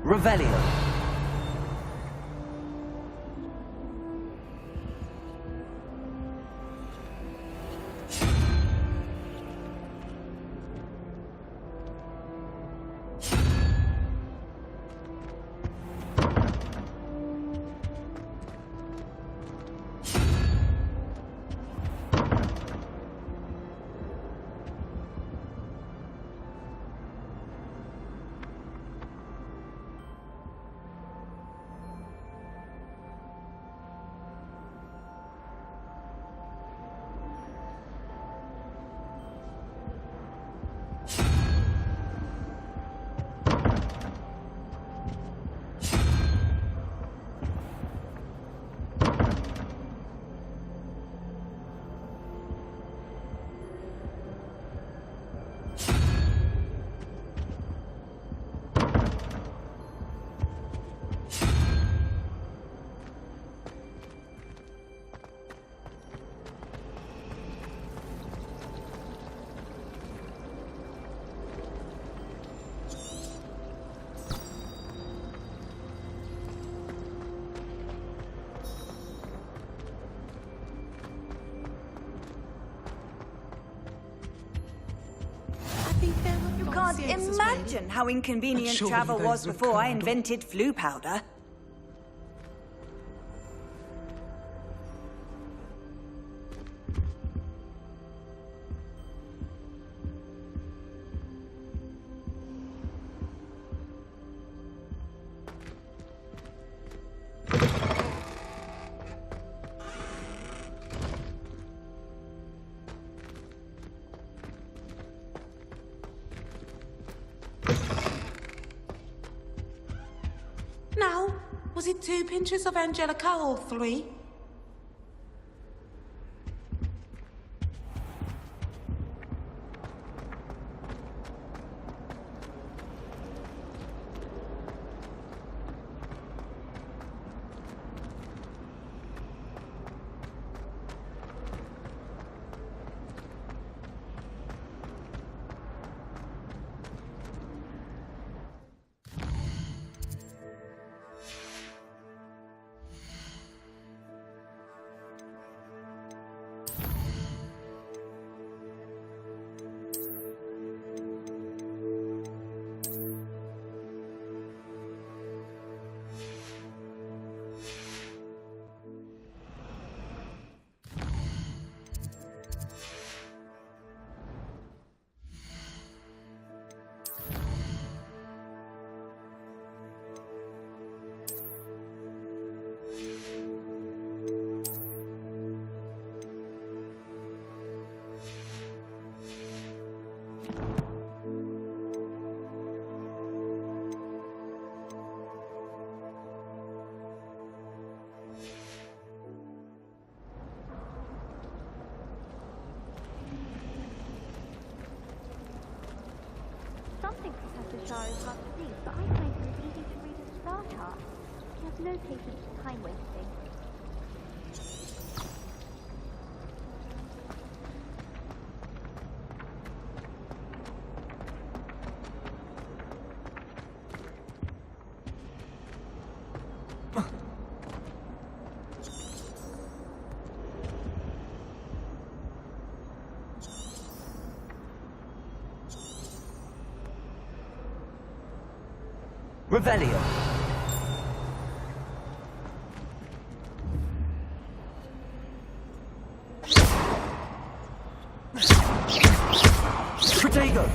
Revelio. You can't imagine how inconvenient travel was before I invented flu powder. Now, was it 2 pinches of Angelica or 3? something Professor Shah is hard to please, but I find him as easy to read as Star Chart. He has no patience for time wasting. Revelio. Protego.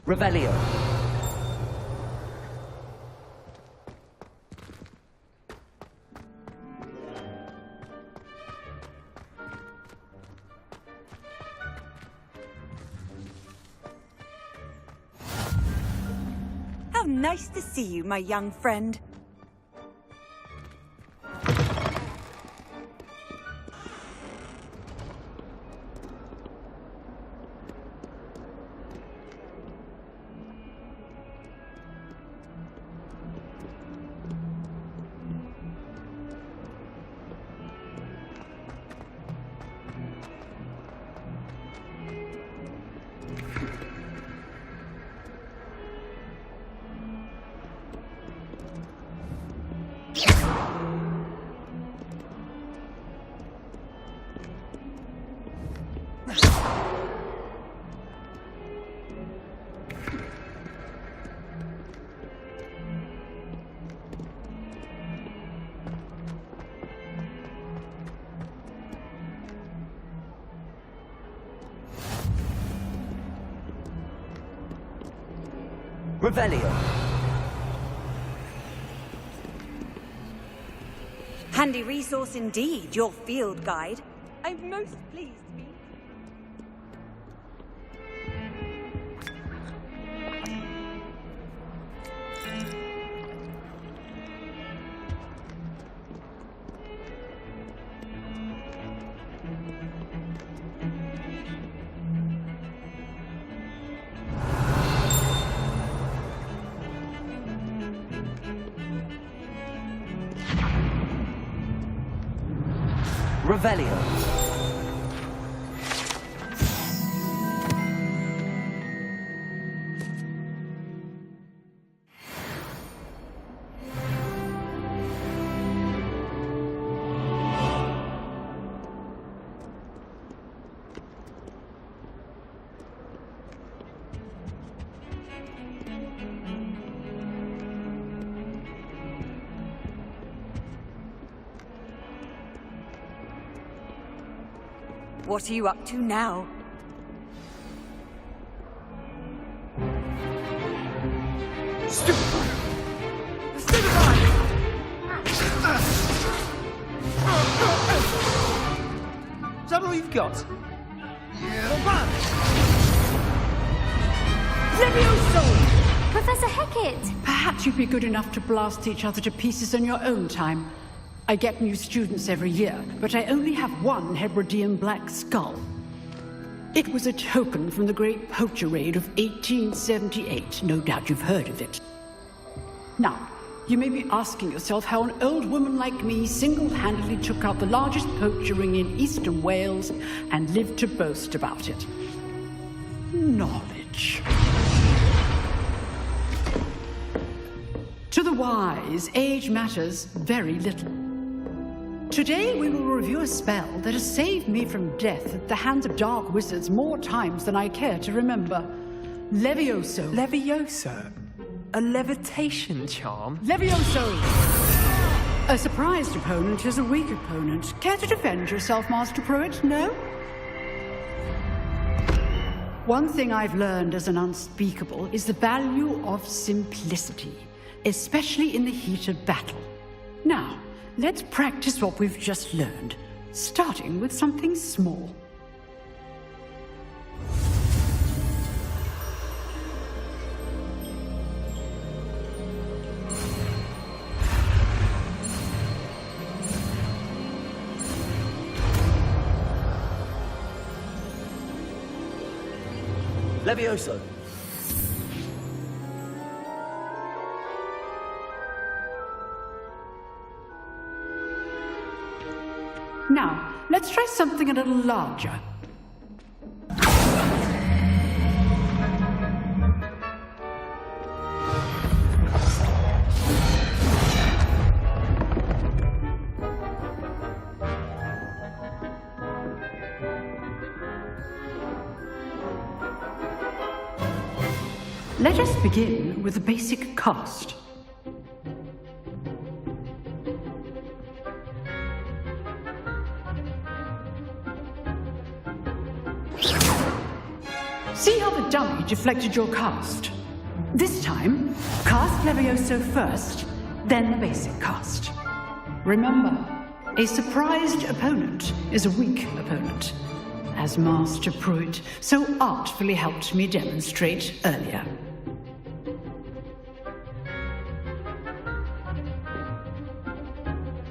Revelio. How nice to see you, my young friend. Revelio. Handy resource indeed, your field guide. I'm most pleased to be. Revelio. What are you up to now? Is that all you've got? Professor Hecat! Perhaps you'd be good enough to blast each other to pieces in your own time. I get new students every year, but I only have one Hebridean black skull. It was a token from the Great Poacher Raid of 1878. No doubt you've heard of it. Now, you may be asking yourself how an old woman like me single-handedly took out the largest poacher ring in eastern Wales and lived to boast about it. Knowledge. switch. To the wise, age matters very little. Today we will review a spell that has saved me from death at the hands of dark wizards more times than I care to remember. Levioso. Levioso? A levitation charm? Levioso! A surprised opponent is a weak opponent. Care to defend yourself, Master Pruitt? No? One thing I've learned as an unspeakable is the value of simplicity, especially in the heat of battle. Now, let's practice what we've just learned, starting with something small. Levioso. Now, let's try something a little larger. Let us begin with the basic cast. See how the dummy deflected your cast? This time, cast Levioso first, then the basic cast. Remember, a surprised opponent is a weak opponent, as Master Pruitt so artfully helped me demonstrate earlier.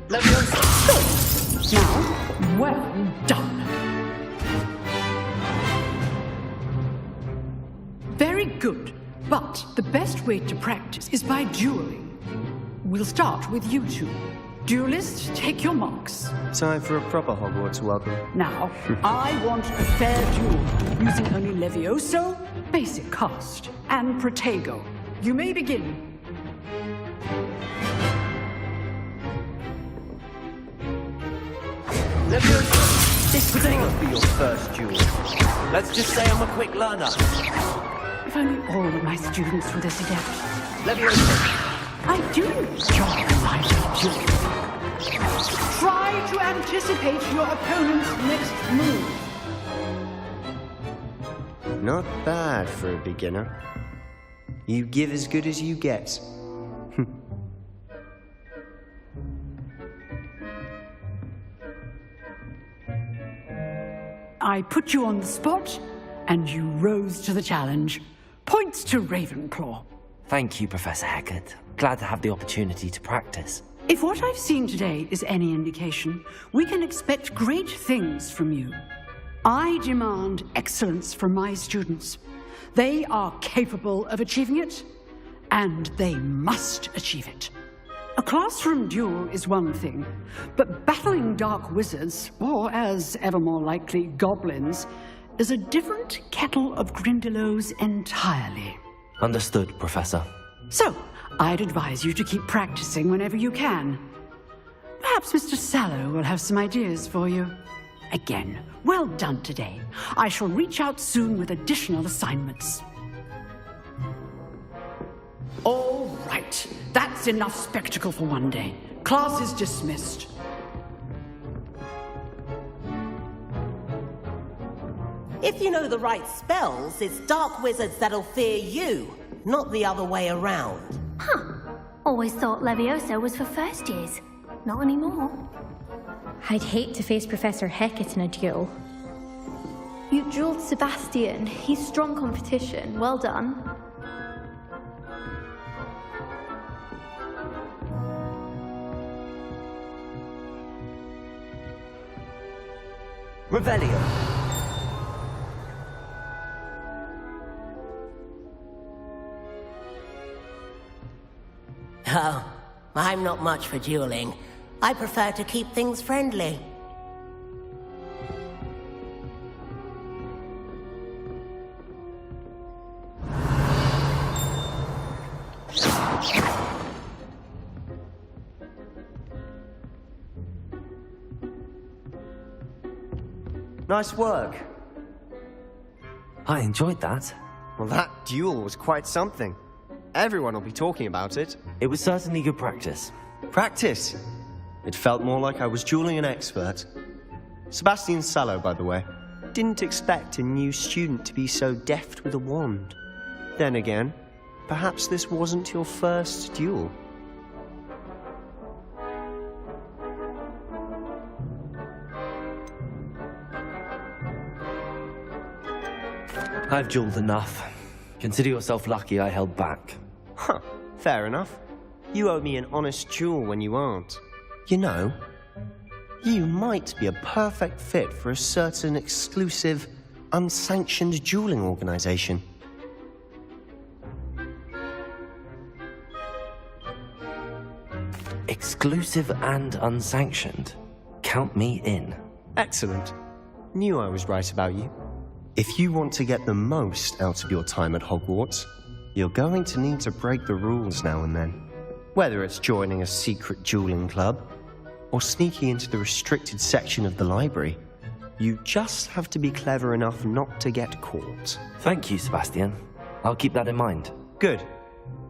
Levioso! Now, well done. Very good, but the best way to practice is by dueling. We'll start with you two. Duelists, take your marks. Time for a proper Hogwarts welcome. Now, I want a fair duel, using only Levioso, basic cast, and Protego. You may begin. Levioso, this could not be your first duel. Let's just say I'm a quick learner. If only all of my students were this adept. Levioso. I do enjoy the life of dueling. Try to anticipate your opponent's next move. Not bad for a beginner. You give as good as you get. I put you on the spot, and you rose to the challenge. Points to Ravenclaw. Thank you, Professor Hecat. Glad to have the opportunity to practice. If what I've seen today is any indication, we can expect great things from you. I demand excellence from my students. They are capable of achieving it, and they must achieve it. A classroom duel is one thing, but battling dark wizards, or as ever more likely, goblins, is a different kettle of Grindylows entirely. Understood, Professor. So, I'd advise you to keep practicing whenever you can. Perhaps Mr. Sallow will have some ideas for you. Again, well done today. I shall reach out soon with additional assignments. All right, that's enough spectacle for one day. Class is dismissed. If you know the right spells, it's dark wizards that'll fear you, not the other way around. Huh. Always thought Levioso was for first years. Not anymore. I'd hate to face Professor Hecat in a duel. You dueled Sebastian. He's strong competition. Well done. Revelio. Oh, I'm not much for dueling. I prefer to keep things friendly. Nice work. I enjoyed that. Well, that duel was quite something. Everyone will be talking about it. It was certainly good practice. Practice? It felt more like I was dueling an expert. Sebastian Sallow, by the way. Didn't expect a new student to be so deft with a wand. Then again, perhaps this wasn't your first duel. I've dueled enough. Consider yourself lucky I held back. Huh, fair enough. You owe me an honest duel when you aren't. You know, you might be a perfect fit for a certain exclusive, unsanctioned dueling organization. Exclusive and unsanctioned. Count me in. Excellent. Knew I was right about you. If you want to get the most out of your time at Hogwarts, you're going to need to break the rules now and then. Whether it's joining a secret dueling club, or sneaking into the restricted section of the library, you just have to be clever enough not to get caught. Thank you, Sebastian. I'll keep that in mind. Good.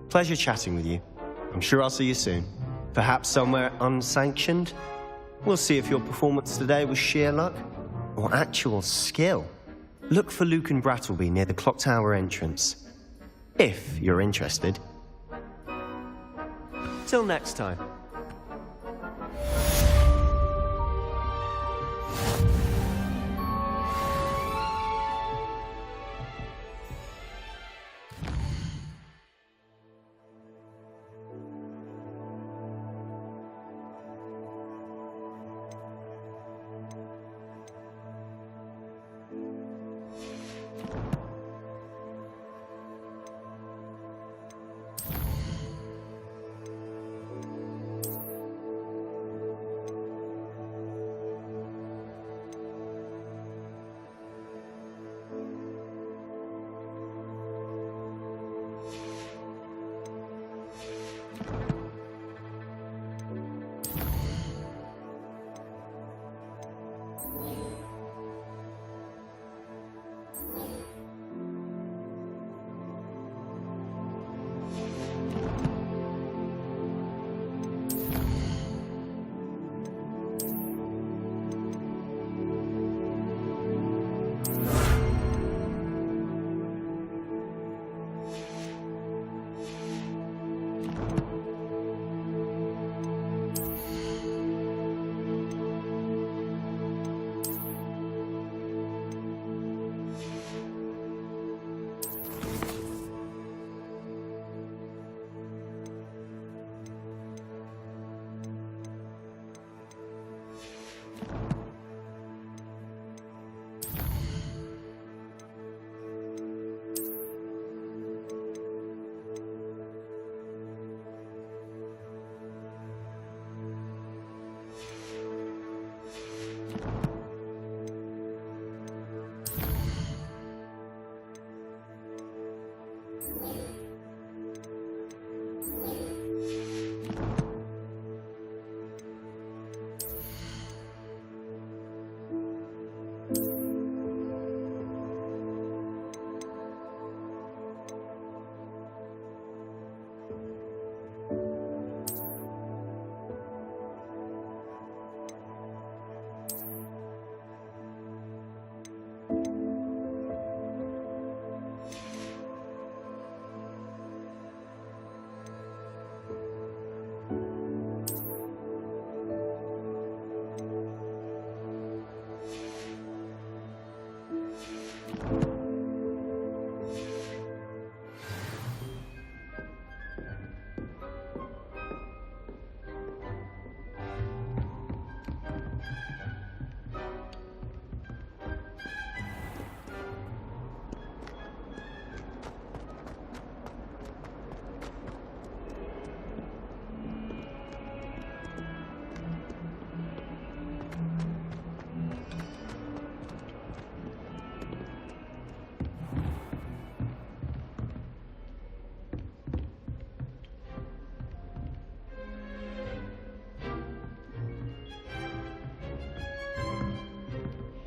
Pleasure chatting with you. I'm sure I'll see you soon. Perhaps somewhere unsanctioned? We'll see if your performance today was sheer luck, or actual skill. Look for Luke and Brattleby near the clock tower entrance. If you're interested. Till next time.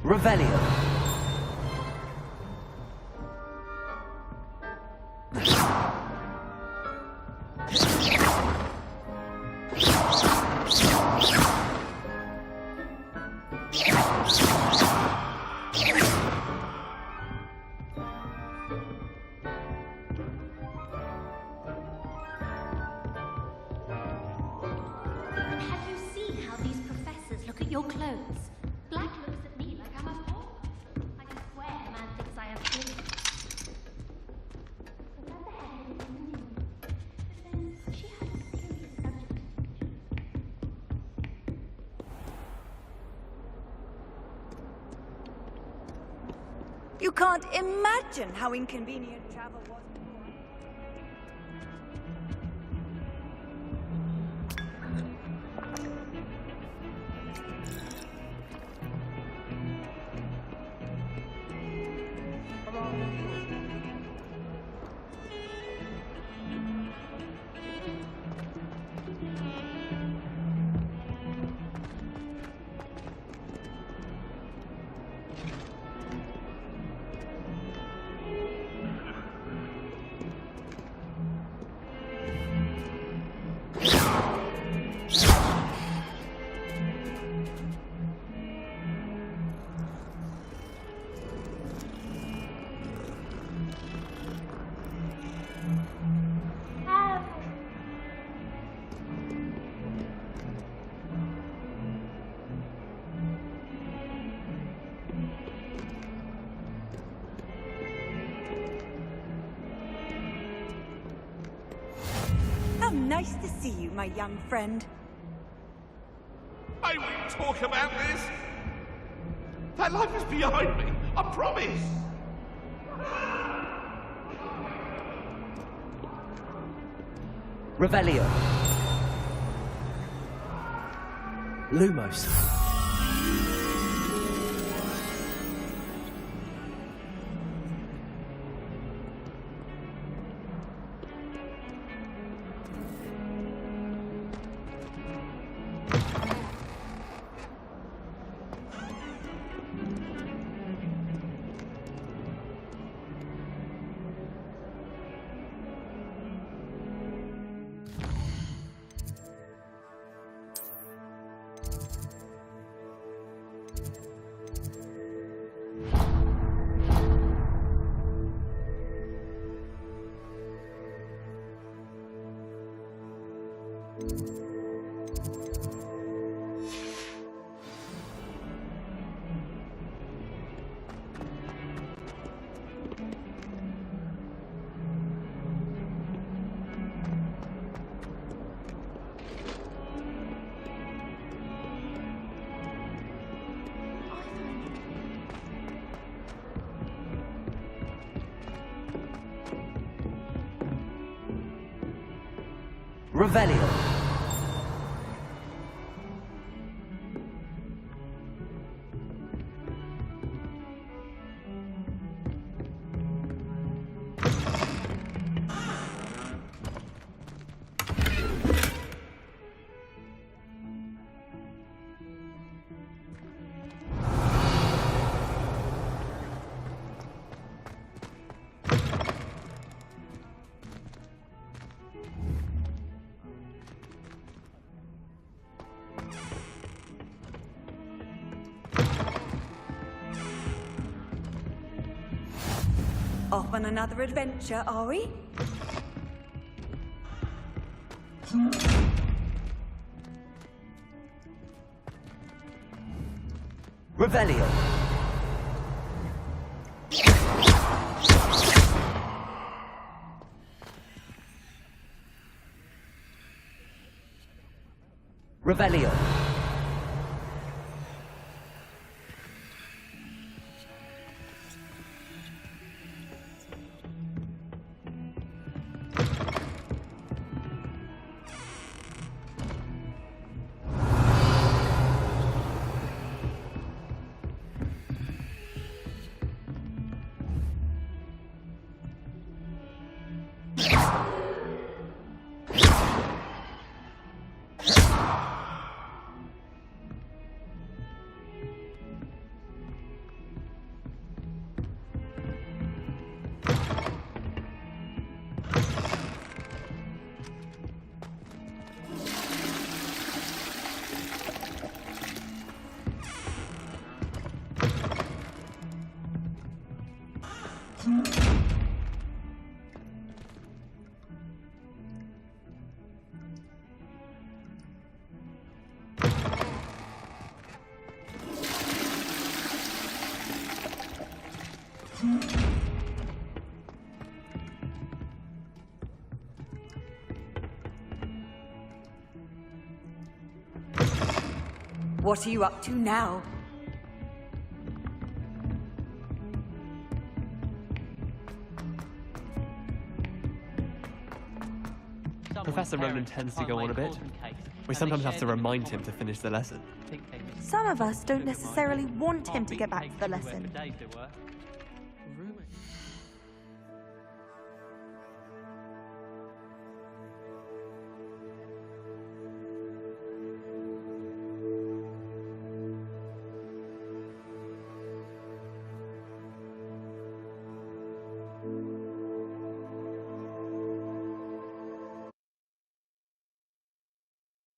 Revelio. Have you seen how these professors look at your clothes? Black looks at me like I'm a whore. I swear the man thinks I have twins. Professor Head is in the news. But then she had a serious subject. You can't imagine how inconvenient travel was. How nice to see you, my young friend. I won't talk about this. That life is behind me, I promise. Revelio. Lumos. Revelio. Off on another adventure, are we? Revelio. Revelio. What are you up to now? Professor Ronan tends to go on a bit. We sometimes have to remind him to finish the lesson. Some of us don't necessarily want him to get back to the lesson.